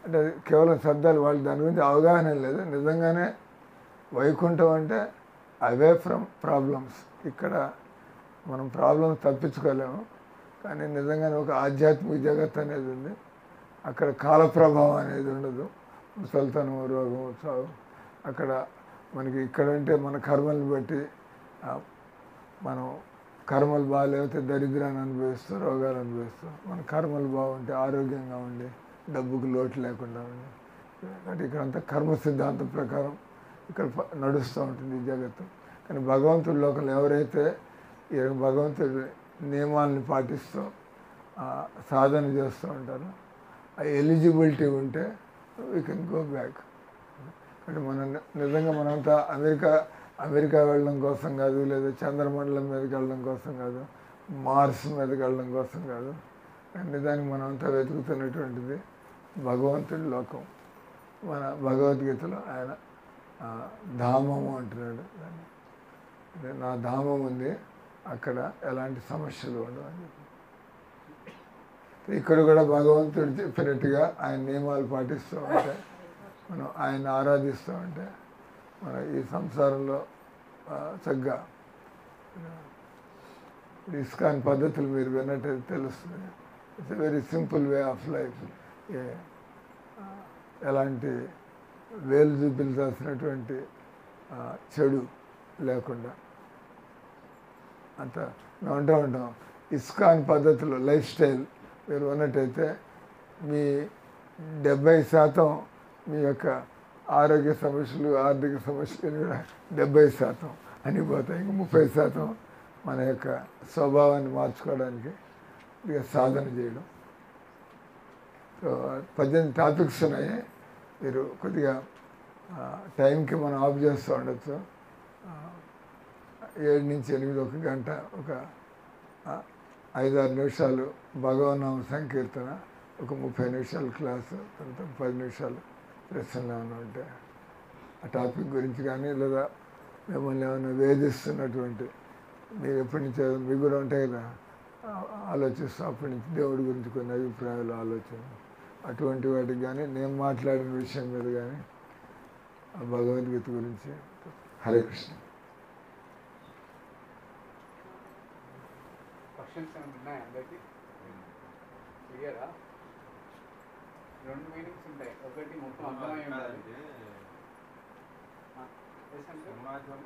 అంటే అది కేవలం శబ్దాలు, వాళ్ళు దాని గురించి అవగాహన లేదు. నిజంగానే వైకుంఠం అంటే అవే ఫ్రమ్ ప్రాబ్లమ్స్. ఇక్కడ మనం ప్రాబ్లమ్స్ తప్పించుకోలేము, కానీ నిజంగానే ఒక ఆధ్యాత్మిక జగత్ అనేది ఉంది. అక్కడ కాల ప్రభావం అనేది ఉండదు, ముసలితనం, రోగం, చావు. అక్కడ మనకి ఇక్కడంటే మన కర్మల్ని బట్టి మనం కర్మలు బాగాలేకపోతే దరిద్రాన్ని అనుభవిస్తూ, రోగాలు అనుభవిస్తూ, మన కర్మలు బాగుంటే ఆరోగ్యంగా ఉండి, డబ్బుకు లోటు లేకుండా ఉండి. అంటే ఇక్కడంతా కర్మ సిద్ధాంతం ప్రకారం ఇక్కడ నడుస్తూ ఉంటుంది ఈ జగత్తు. కానీ భగవంతుడి లోకంలో ఎవరైతే ఈ భగవంతుడి నియమాలని పాటిస్తూ సాధన చేస్తూ ఉంటారో, ఆ ఎలిజిబిలిటీ ఉంటే వీ కెన్ గో బ్యాక్. అంటే మనం నిజంగా మనంతా అమెరికా వెళ్ళడం కోసం కాదు, లేదా చంద్రమండలం మీదకి వెళ్ళడం కోసం కాదు, మార్స్ మీదకి వెళ్ళడం కోసం కాదు. నిజానికి మనంతా వెతుకుతున్నటువంటిది భగవంతుడి లోకం. మన భగవద్గీతలో ఆయన ధామము అంటున్నాడు. అంటే నా ధామం ఉంది, అక్కడ ఎలాంటి సమస్యలు ఉండవు అని చెప్పి. ఇక్కడ కూడా భగవంతుడు చెప్పినట్టుగా ఆయన నియమాలు పాటిస్తూ ఉంటే, మనం ఆయన ఆరాధిస్తూ ఉంటే, మన ఈ సంసారంలో చక్కగా ఇస్కాన్ పద్ధతులు మీరు విన్నట్టయితే తెలుస్తుంది. It's a very simple way of life. ఎలాంటి వేలు చూపించాల్సినటువంటి చెడు లేకుండా అంత మేము అంటూ ఉంటాం. ఇస్కాన్ పద్ధతిలో లైఫ్ స్టైల్ మీరు ఉన్నట్టయితే మీ 70% మీ యొక్క ఆరోగ్య సమస్యలు, ఆర్థిక సమస్యలు కూడా 70% అనిపోతాయి. ఇంక 30% మన యొక్క స్వభావాన్ని మార్చుకోవడానికి ఇక సాధన చేయడం. సో 18 టాపిక్స్ ఉన్నాయి. మీరు కొద్దిగా టైంకి మనం ఆఫ్ చేస్తూ ఉండొచ్చు. 7 నుంచి 8 ఒక గంట ఒక 5-6 నిమిషాలు భగవన్నామ సంకీర్తన, ఒక 30 నిమిషాలు క్లాసు, తర్వాత 10 నిమిషాలు ప్రశ్నలు ఏమైనా ఉంటే ఆ టాపిక్ గురించి కానీ, లేదా మిమ్మల్ని ఏమైనా వేధిస్తున్నటువంటి మీరు ఎప్పటి నుంచి మీకు కూడా ఉంటాయి కదా ఆలోచిస్తూ అప్పటి నుంచి దేవుడి గురించి కొన్ని అభిప్రాయాలు ఆలోచన అటువంటి వాటికి కానీ, నేను మాట్లాడిన విషయం మీద కానీ, ఆ భగవద్గీత గురించి. హరే కృష్ణ. క్వశ్చన్స్ ఏమైనా ఉన్నాయా అందరికి? క్లియరా? 2 మీనింగ్స్ ఉంటాయి. ఒకటి మొత్తం అర్థమై ఉండాలి. సమాజం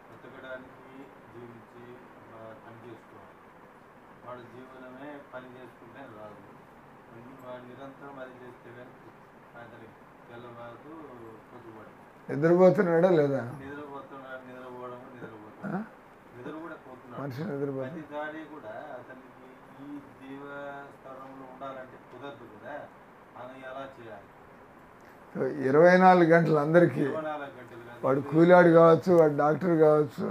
బతకడానికి జీవించి పని చేసుకోవాలి. వాడు జీవనమే పని చేసుకుంటే రాదు. వాడు నిరంతరం అది చేస్తే కానీ అతనికి తెల్లవారు పొద్దుపడి నిద్రపోతున్నాడా లేదా? నిద్రపోతున్నాడు, నిద్రపోవడం నిద్ర కూడా పోతున్నాడు. మనిషి నిద్రపోతున్నాడు. ప్రతి దాడి కూడా అతనికి ఈ జీవస్థలంలో ఉండాలంటే కుదరదు కదా. అది ఎలా చేయాలి? 24 గంటలు అందరికీ, 24 గంటలు వాడు కూలాడు కావచ్చు, వాడు డాక్టర్ కావచ్చు,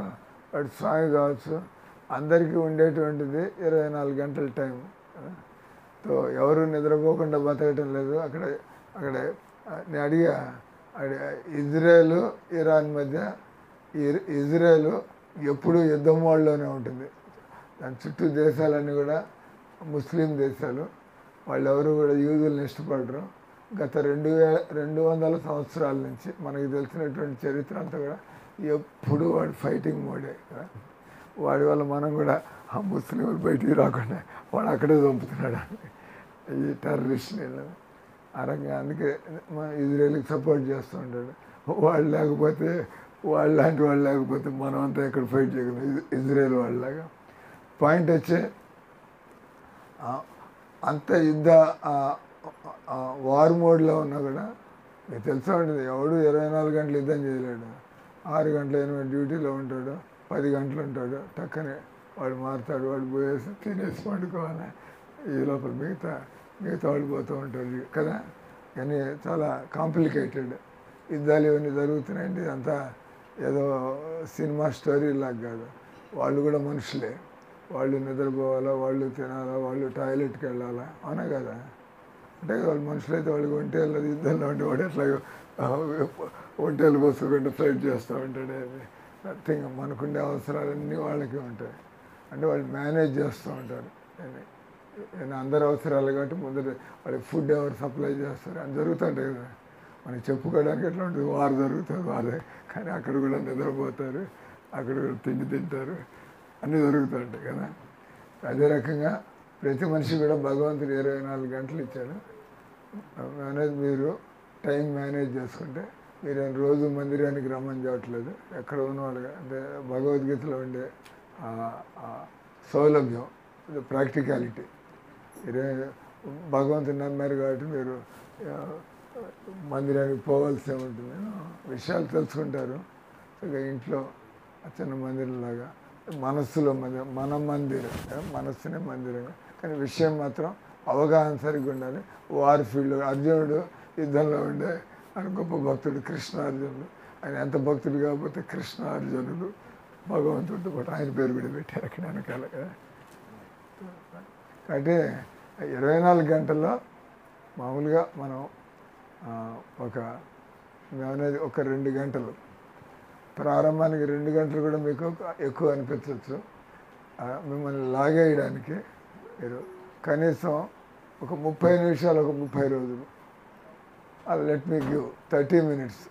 వాడు స్వామి కావచ్చు, అందరికీ ఉండేటువంటిది 24 గంటల టైం. సో ఎవరు నిద్రపోకుండా బతకటం లేదు. అక్కడే నేను అడిగా, ఇజ్రాయెల్ ఇరాన్ మధ్య ఇజ్రాయెల్ ఎప్పుడూ యుద్ధం మోడ్లోనే ఉంటుంది. దాని చుట్టూ దేశాలన్నీ కూడా ముస్లిం దేశాలు. వాళ్ళు ఎవరు కూడా యూదుల్ని ఇష్టపడరు. గత 200 సంవత్సరాల నుంచి మనకి తెలిసినటువంటి చరిత్ర అంతా కూడా ఎప్పుడు వాడు ఫైటింగ్ మోడే. వాడి వల్ల మనం కూడా ఆ ముస్లింలు బయటికి రాకుండా వాడు అక్కడే చంపుతున్నాడు ఈ టెర్రరిస్ట్ని. ఆ రకంగా అందుకే ఇజ్రాయెల్కి సపోర్ట్ చేస్తూ ఉంటాడు. వాళ్ళు లేకపోతే లాంటి వాళ్ళు లేకపోతే మనం అంతా ఎక్కడ ఫైట్ చేయగలం ఇజ్రాయెల్ వాళ్ళలాగా. పాయింట్ వచ్చే అంత యుద్ధ వార్ మోడ్లో ఉన్నా కూడా మీకు తెలిసే ఉంటుంది, ఎవడు 24 గంటలు యుద్ధం చేయలేడు. 6 గంటలు 8 డ్యూటీలో ఉంటాడు, 10 గంటలు ఉంటాడు, టక్కనే వాడు మారుతాడు, వాడు పోయేసి తినేసి పండుకోవాలి. ఈ లోపల మిగతా వాళ్ళు పోతూ ఉంటారు కదా. కానీ చాలా కాంప్లికేటెడ్ యుద్ధాలు ఇవన్నీ జరుగుతున్నాయండి. అంతా ఏదో సినిమా స్టోరీ లాగా కాదు. వాళ్ళు కూడా మనుషులే. వాళ్ళు నిద్రపోవాలా, వాళ్ళు తినాలా, వాళ్ళు టాయిలెట్కి వెళ్ళాలా, అవునా కదా. అంటే వాళ్ళు మనుషులైతే వాళ్ళకి ఒంటేళ్ళు యుద్ధంలో ఉంటే వాడు ఎట్లా ఒంటేళ్ళు పోసుకుంటే ఫైట్ చేస్తూ ఉంటాడు. అది నథింగ్. మనకుండే అవసరాలన్నీ వాళ్ళకి ఉంటాయి. అంటే వాళ్ళు మేనేజ్ చేస్తూ ఉంటారు. అందరి అవసరాలు కాబట్టి ముందర వాళ్ళకి ఫుడ్ ఎవరు సప్లై చేస్తారు అని జరుగుతుంటాయి కదా. మనకి చెప్పుకోవడానికి ఎట్లా ఉంటుంది, వారు జరుగుతుంది వారే. కానీ అక్కడ కూడా నిద్రపోతారు, అక్కడ కూడా తిండి తింటారు, అన్నీ జరుగుతుంటాయి కదా. అదే రకంగా ప్రతి మనిషి కూడా భగవంతుడు 24 గంటలు ఇచ్చాడు. అనేది మీరు టైం మేనేజ్ చేసుకుంటే మీరు రోజు మందిరానికి రమ్మని చెప్పట్లేదు. ఎక్కడ ఉన్నవాళ్ళుగా అంటే భగవద్గీతలో ఉండే సౌలభ్యం, ప్రాక్టికాలిటీ. మీరే భగవంతుని నమ్మారు కాబట్టి మీరు మందిరానికి పోవాల్సి ఉంటుంది. విషయాలు తెలుసుకుంటారు. ఇక ఇంట్లో చిన్న మందిరంలాగా మనస్సులో మన మందిరం, మనస్సునే మందిరంగా. కానీ విషయం మాత్రం అవగాహన సరిగ్గా ఉండాలి. వార్ ఫీల్డ్ అర్జునుడు యుద్ధంలో ఉండే ఆయన గొప్ప భక్తుడు కృష్ణార్జునుడు. ఆయన ఎంత భక్తుడు కాకపోతే కృష్ణార్జునుడు భగవంతుడితో పాటు ఆయన పేరు కూడా పెట్టారు అక్కడ వెనకాల కదా. అంటే 24 గంటల్లో మామూలుగా మనం మేమనేది ఒక 2 గంటలు ప్రారంభానికి 2 గంటలు కూడా మీకు ఎక్కువ అనిపించవచ్చు. మిమ్మల్ని లాగేయడానికి మీరు కనీసం ఒక 30 నిమిషాలు, ఒక 30 రోజులు, let me give 30 minutes.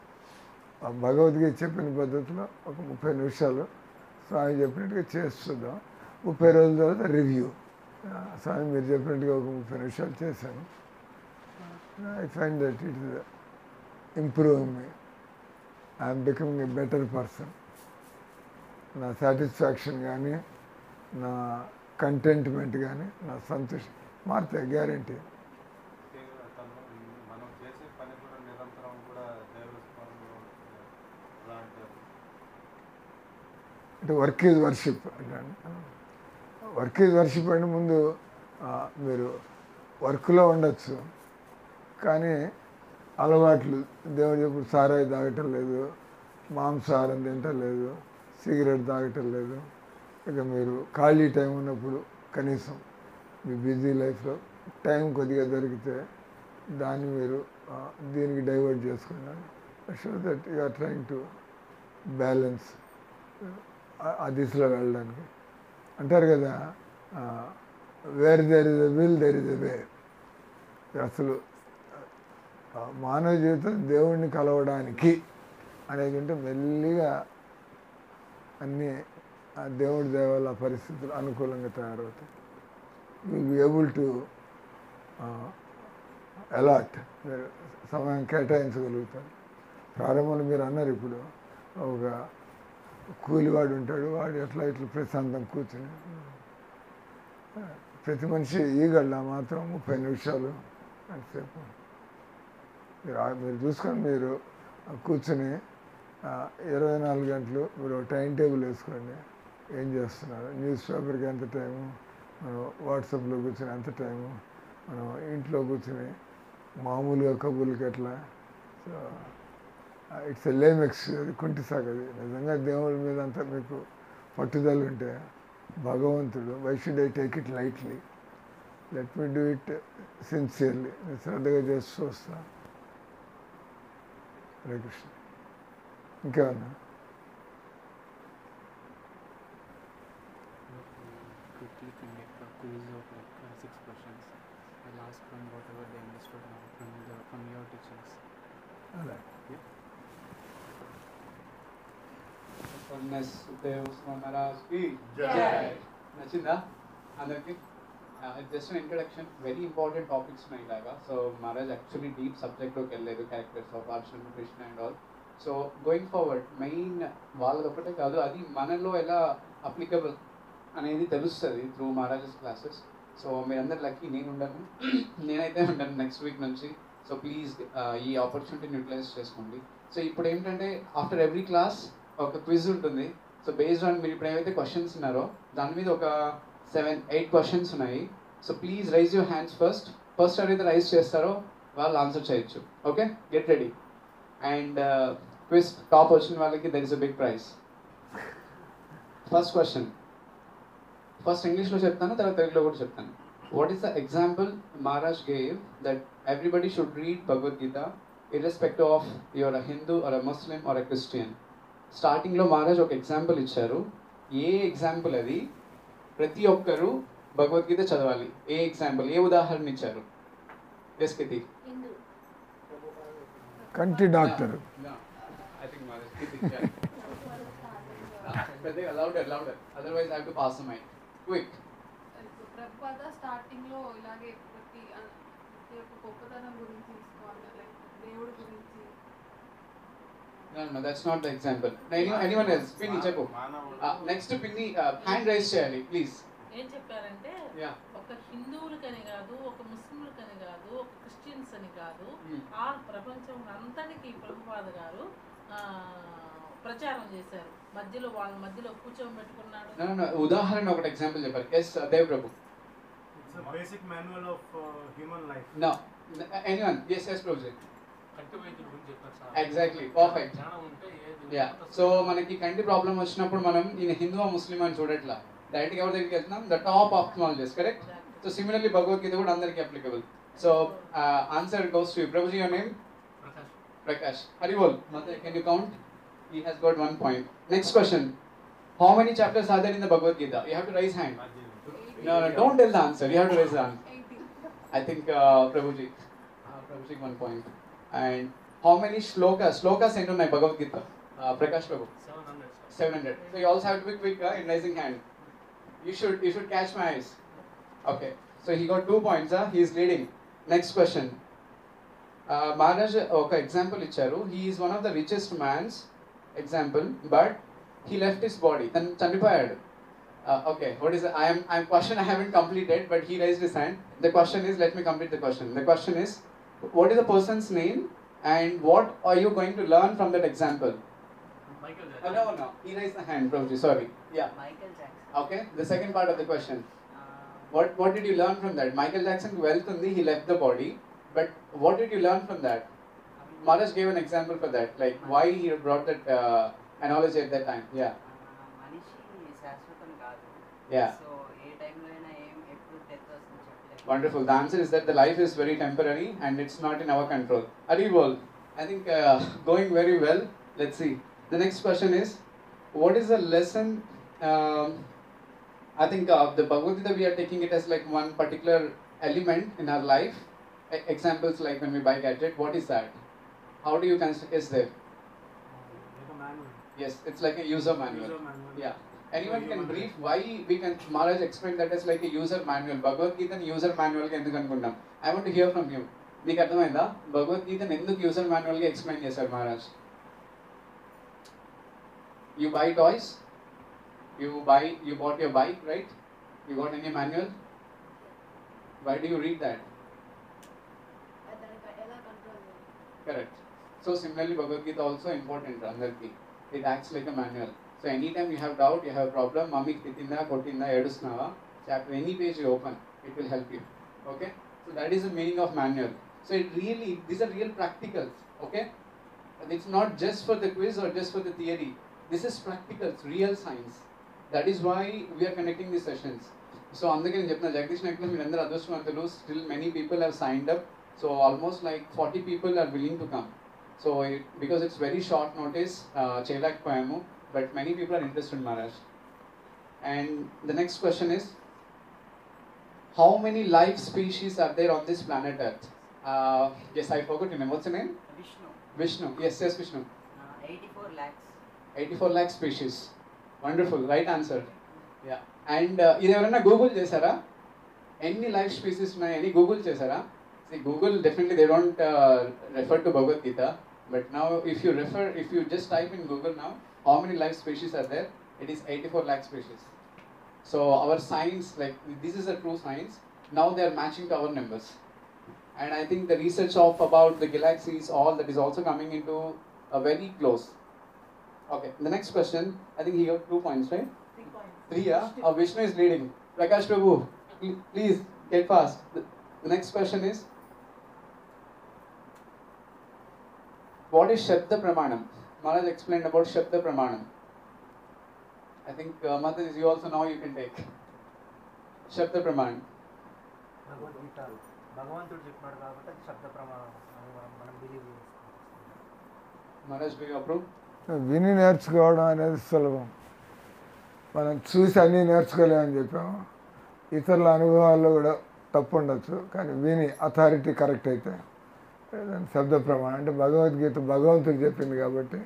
Bhagavad Gita చెప్పిన పద్ధతిలో ఒక 30 నిమిషాలు స్వామి చెప్పినట్టుగా చేస్తుందాం. 30 రోజుల తర్వాత రివ్యూ. స్వామి మీరు చెప్పినట్టుగా ఒక 30 నిమిషాలు చేశాను. I find that it is improving me. I'm becoming a better person. నా సాటిస్ఫాక్షన్ కానీ, నా కంటెంట్మెంట్ కానీ, నా సంతోషం మారుతాయి, గ్యారంటీ. మనం చేసే పని కూడా నిరంతరం కూడా అంటే వర్క్ ఈజ్ వర్షిప్ అంటే వర్క్ ఈజ్ వర్షిప్ అంటే ముందు మీరు వర్క్లో ఉండొచ్చు, కానీ అలవాట్లు దేవుడు ఎప్పుడు సారాయి తాగటం లేదు, మాంసాహారం తింటలేదు, సిగరెట్ తాగటం లేదు. ఇక మీరు ఖాళీ టైం ఉన్నప్పుడు కనీసం మీ బిజీ లైఫ్లో టైం కొద్దిగా దొరికితే దాన్ని మీరు దీనికి డైవర్ట్ చేసుకున్నాను. So that you are trying to balance ఆ దిశలో వెళ్ళడానికి. అంటారు కదా, where there is a will there is a way. అసలు మానవ జీవితం దేవుణ్ణి కలవడానికి అనేది ఉంటే మెల్లిగా అన్నీ ఆ దేవుడి దేవాల పరిస్థితులు అనుకూలంగా తయారవుతాయి. Will be able to allot, మీరు సమయం కేటాయించగలుగుతారు. ప్రారంభంలో మీరు అన్నారు, ఇప్పుడు ఒక కూలివాడు ఉంటాడు, వాడు ఎట్లా ఇట్లా ప్రశాంతం కూర్చుని, ప్రతి మనిషి ఈగళ్ళ మాత్రం 30 నిమిషాలు అంతసేపు మీరు చూసుకొని మీరు కూర్చుని 24 గంటలు మీరు టైం టేబుల్ వేసుకోండి. ఏం చేస్తున్నారు, న్యూస్ పేపర్కి ఎంత టైము, మనం వాట్సాప్లో కూర్చుని ఎంత టైము, మనం ఇంట్లో కూర్చుని మామూలుగా కబుర్లకి ఎట్లా. So it's a lame excuse, కుంటి సాగది. నిజంగా దేవుడి మీద అంతా మీకు పట్టుదల ఉంటే భగవంతుడు, why should I take it lightly, let me do it sincerely, నేను శ్రద్ధగా చేసి చూస్తా. హరే కృష్ణ. ఇంకేమన్నా? Quickly conduct a quiz of like 6 questions. I'll ask from whatever they understood from your teachings. అలా నచ్చిందా అందరికి? Just introduction, very important topics ఉన్నాయి ఇలాగా. సో మహారాజ్ యాక్చువల్లీ డీప్ సబ్జెక్ట్లోకి వెళ్ళలేదు, characters of Arjun, Krishna and all. So going forward main వాళ్ళది ఒకటే కాదు, అది మనలో ఎలా అప్లికబుల్ అనేది తెలుస్తుంది త్రూ మహారాజెస్ క్లాసెస్. సో మీరందరు లక్కీ, నేను ఉండను, నేనైతే ఉంటాను నెక్స్ట్ వీక్ నుంచి. సో ప్లీజ్ ఈ ఆపర్చునిటీని యూటిలైజ్ చేసుకోండి. సో ఇప్పుడు ఏంటంటే ఆఫ్టర్ ఎవ్రీ క్లాస్ ఒక క్విజ్ ఉంటుంది. సో బేస్డ్ ఆన్ మీరు ఇప్పుడు ఏవైతే క్వశ్చన్స్ ఉన్నారో దాని మీద ఒక 7-8 క్వశ్చన్స్ ఉన్నాయి. So please raise your hands first. First ఎవరైతే రైజ్ చేస్తారో వాళ్ళు ఆన్సర్ చేయొచ్చు. Okay, get ready. And quiz top వచ్చిన వాళ్ళకి there is a big prize. First question, first ఇంగ్లీష్లో చెప్తాను, తర్వాత తెలుగులో కూడా చెప్తాను. What is the example Maharaj gave that everybody should read Bhagavad Gita irrespective of your a Hindu or a Muslim or a Christian? స్టార్టింగ్లో మహారాజ్ ఒక ఎగ్జాంపుల్ ఇచ్చారు. ఏ ఎగ్జాంపుల్ అది? ప్రతి ఒక్కరూ భగవద్గీత చదవాలి. ఏ ఎగ్జాంపుల్, ఏ ఉదాహరణ ఇచ్చారు? ఎస్ కితి. కంటి doctor. Louder, otherwise I have to pass my quick. Prabhupada starting లో ఇలాగే ప్రతి ఒక్క గొప్పతనం గురించి తీసుకోవాలి, లైక్ దేవుడి గురించి. No, that's not the example. Anyone else? Pinni, చెప్పు. నెక్స్ట్ పిన్ని హ్యాండ్ రైజ్ చేయాలి ప్లీజ్. ఏం చెప్పారంటే Yeah. ఒక హిందువులకని కాదు, ఒక ముస్లింలకని కాదు, ఒక క్రిస్టియన్స్ అని కాదు, ఆ ప్రపంచం అంతటికి ప్రభుపాద గారు ప్రచారం చేశారు. మధ్యలో వాళ్ళ మధ్యలో కూర్చోబెట్టుకున్నాడు. ఉదాహరణ ఒకటి ఎగ్జాంపుల్ చెప్పారు. Yes Dev Prabhu. It's a basic manual of human life. No. Anyone? Yes, yes, Prabhuji. Exactly, perfect. Yeah, so మనకి కంటి ప్రాబ్లం వచ్చినప్పుడు మనం ఈయన హిందూ ముస్లిం అని చూడట్లా, డైరెక్ట్గా ఎవరి దగ్గరికి వెళ్తున్నాం? The top ophthalmologist, correct? So similarly Bhagavad Gita కూడా అందరికీ applicable. So answer goes to Prabhuji. Your name? Prakash. Hari bol. Mother, can you count? He has got 1 point. Next question. How many chapters are there in the Bhagavad Gita? You have to raise hand. No, don't tell the answer. You have to raise the answer. 80. I think Prabhuji. Prabhuji 1 point. And how many shlokas? Shlokas in my Bhagavad Gita. Prakash Prabhu. 700. So you also have to be quick in raising hand. You should catch my eyes. Okay. So he got 2 points. He is leading. Next question. Maharaj ఒక example ఇచ్చారు. He is one of the richest mans example, but he left his body. తను చనిపోయాడు. Okay, what is I'm question I haven't completed, but he raised his hand. The question is, let me complete the question. The question is, what is the persons name and what are you going to learn from that example? Michael No, he raised the hand, Prabhuji, sorry. Yeah. Michael Jackson. Okay, the second part of the question. What did you learn from that? Michael Jackson wealth undi, he left the body, but what did you learn from that? Maharaj gave an example for that, like why he brought that analogy at that time. Yeah. మనిషి శాశ్వతం కాదు. Yeah. So ఏ టైంలో అయినా ఎప్పుడు death వస్తుందో చెప్పలేము. Wonderful. The answer is that the life is very temporary and it's not in our control. Aribol, I think going very well. Let's see. The next question is, what is the lesson? I think the Bhagavad Gita, we are taking it as like one particular element in our life. Examples like when we buy gadget, what is that? How do you consider is there? Like a manual. Yes, it's like a user manual. User manual. Yeah. Anyone So can human brief why we can, Maharaj explain that as like a user manual. Bhagavad Gita user manual గా ఎందుకు అనుకున్నాం? I want to hear from you. మీకు అర్థమైందా? భగవద్ గీతను ఎందుకు user manual గా explain చేశారు Maharaj? You buy toys, you bought your bike, right? You got any manual? Why do you read that? దానికి ఎలా కంట్రోల్ చేయాలి? Correct. So similarly, Bhagavad Gita also important andarki. It acts like a manual. So anytime you have doubt, you have problem, mummy titinda, kotinda, edusnava, chapter any page you open, it will help you. Okay? So that is the meaning of manual. So it really, these are real practicals. Okay? And it's not just for the quiz or just for the theory. This is practicals, real science. That is why we are connecting these sessions. So అందుకే నేను చెప్తున్నా జగదీష్ నాయకులు మీరు అందరూ అదృష్టవంతులు. Still many people have signed up. So almost like 40 people are willing to come. So because it's very short notice, చేయలేకపోయాము, but many people are interested in Maharaj. And the next question is, how many life species are there on this planet Earth? Yes, I forgot your name. What's your name? Vishnu Vishnu. Yes, Vishnu. 84 lakhs. 84 lakh species. Wonderful. Right answer. Yeah. And ఇది ఎవరైనా Google చేశారా? ఎన్ని life species ఉన్నాయని Google చేశారా? See, Google definitely they don't refer to Bhagavad Gita, but now if you just type in Google now, how many life species are there? It is 84 lakh species. So our science, like this is a true science. Now they are matching to our numbers, and I think the research of about the galaxies, all that is also coming into a very close. Okay, the next question. I think he got 2 points, right? 3 points. 3, yeah? Vishnu is leading. Prakash Prabhu, please get fast. The next question is, what is Shabda Pramanam? Maharaj explained about Shabda Pramanam. I think Mataji, you also know you can take. Shabda Pramanam. Bhagavad Gita భగవంతుడు చెప్పినాడు కాబట్టి అది శబ్ద ప్రమాణం అని మనం believe చేస్తాం. Maharaj, do you approve? విని నేర్చుకోవడం అనేది సులభం. మనం చూసి అన్నీ నేర్చుకోలేమని చెప్పాము. ఇతరుల అనుభవాల్లో కూడా తప్పు ఉండొచ్చు, కానీ విని అథారిటీ కరెక్ట్ అయితే దాని శబ్ద ప్రమాణం అంటే భగవద్గీత భగవంతుడు చెప్పింది కాబట్టి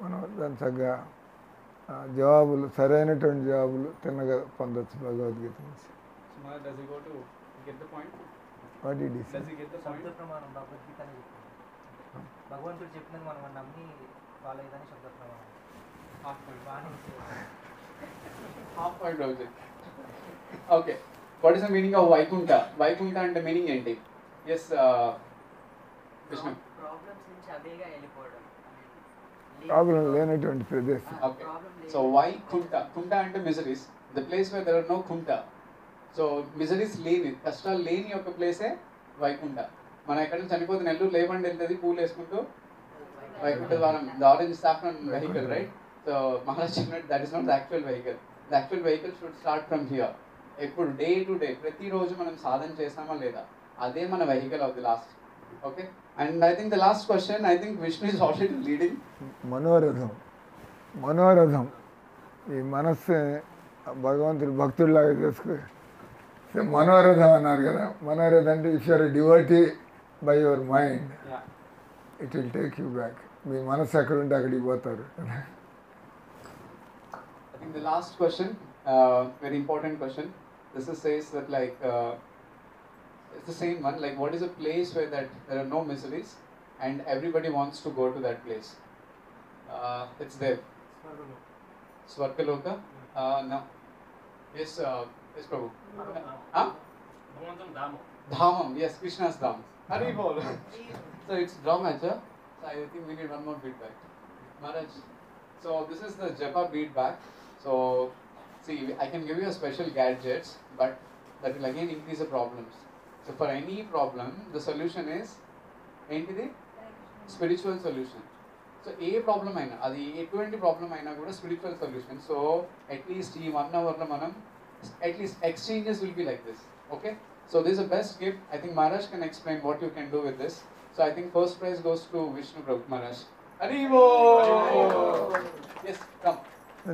మనం దాని చక్కగా జవాబులు సరైనటువంటి జవాబులు తిన్నగా పొందొచ్చు భగవద్గీత నుంచి. Maharaj, does he go to get the point? What did he say? Does he get the శబ్ద point? ప్రమాణం భగవద్గీత అని చెప్పింది. భగవంతుడు చెప్పినది మనం నమ్మి వాళ్ళ ఇదని శబ్ద ప్రమాణం. Half point. Vani Half point okay. Okay. What is the meaning of Vaikunta? Vaikunta and the meaning enti? Yes, Vishnu. Problems నుంచి అవేగా వెళ్ళిపోవడం. ప్రాబ్లం లేనటువంటి ప్రదేశం. Okay. So why Kunta? Kunta and miseries. The place where there are no Kunta. So miseries లేని కష్టాలు లేని ఒక ప్లేసే వైకుంఠ. మనం ఎక్కడ నుంచి చనిపోతే నెల్లూరు లేబండి వెళ్తుంది పూలు వేసుకుంటూ వైకుంఠ ద్వారం. The orange saffron vehicle, right? So Maharaj చెప్పినట్టు that is not the actual vehicle. The actual vehicle should start from here. ఎప్పుడు డే టు డే ప్రతిరోజు మనం సాధన చేస్తామా లేదా, అదే మన vehicle of the last. Okay. And I think the last question, I think Vishnu is already leading. మనోరథం ఈ మనస్సు భగవంతుడు భక్తుడిలాగా చేసుకుని మనోరథం అన్నారు కదా. మనోరథం అంటే if you're devotee by your mind it will take you back. మీ మనస్సు ఎక్కడుంటే అక్కడికి పోతారు. I think the last question, very important question. This is says that like it's the same one. Like, what is a place where that there are no miseries and everybody wants to go to that place? It's there. Swargaloka. No. Yes. Yes, Prabhu. Huh? Dhamam. Yes, Krishna's Dham. Hari bol. So it's Dhamacha. So I think we need one more feedback. Maharaj. So this is the Japa beadback. So see, I can give you a special gadgets, but that will again increase the problems. So for any problem, the solution is entity spiritual solution. So A problem అయినా, అది ఎటువంటి problem అయినా కూడా spiritual solution. So at least ఈ 1 అవర్లో మనం at least exchanges will be like this. Okay, so this a best gift. I think Maharaj can explain what you can do with this. So I think first prize goes to Vishnu Prabhu. Maharaj. Haribo! Yes, come.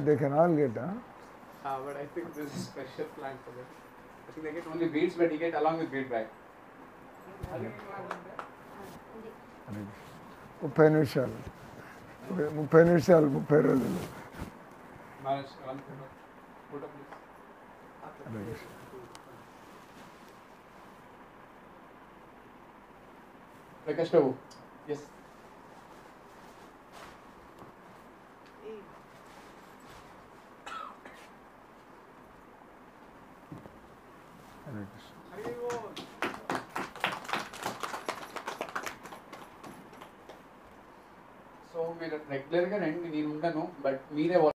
They can all get, But I think this is special plan for them. I think they get only beads, but you get along with bead bag. 30 నిమిషాలు 30 నిమిషాలు 30 రోజులు. Maharaj, one photo please. Hare Krishna. Prakash Prabhu. Yes. Hare Krishna. So మీరు రెగ్యులర్గా రండి, నేను ఉండను, but మీరే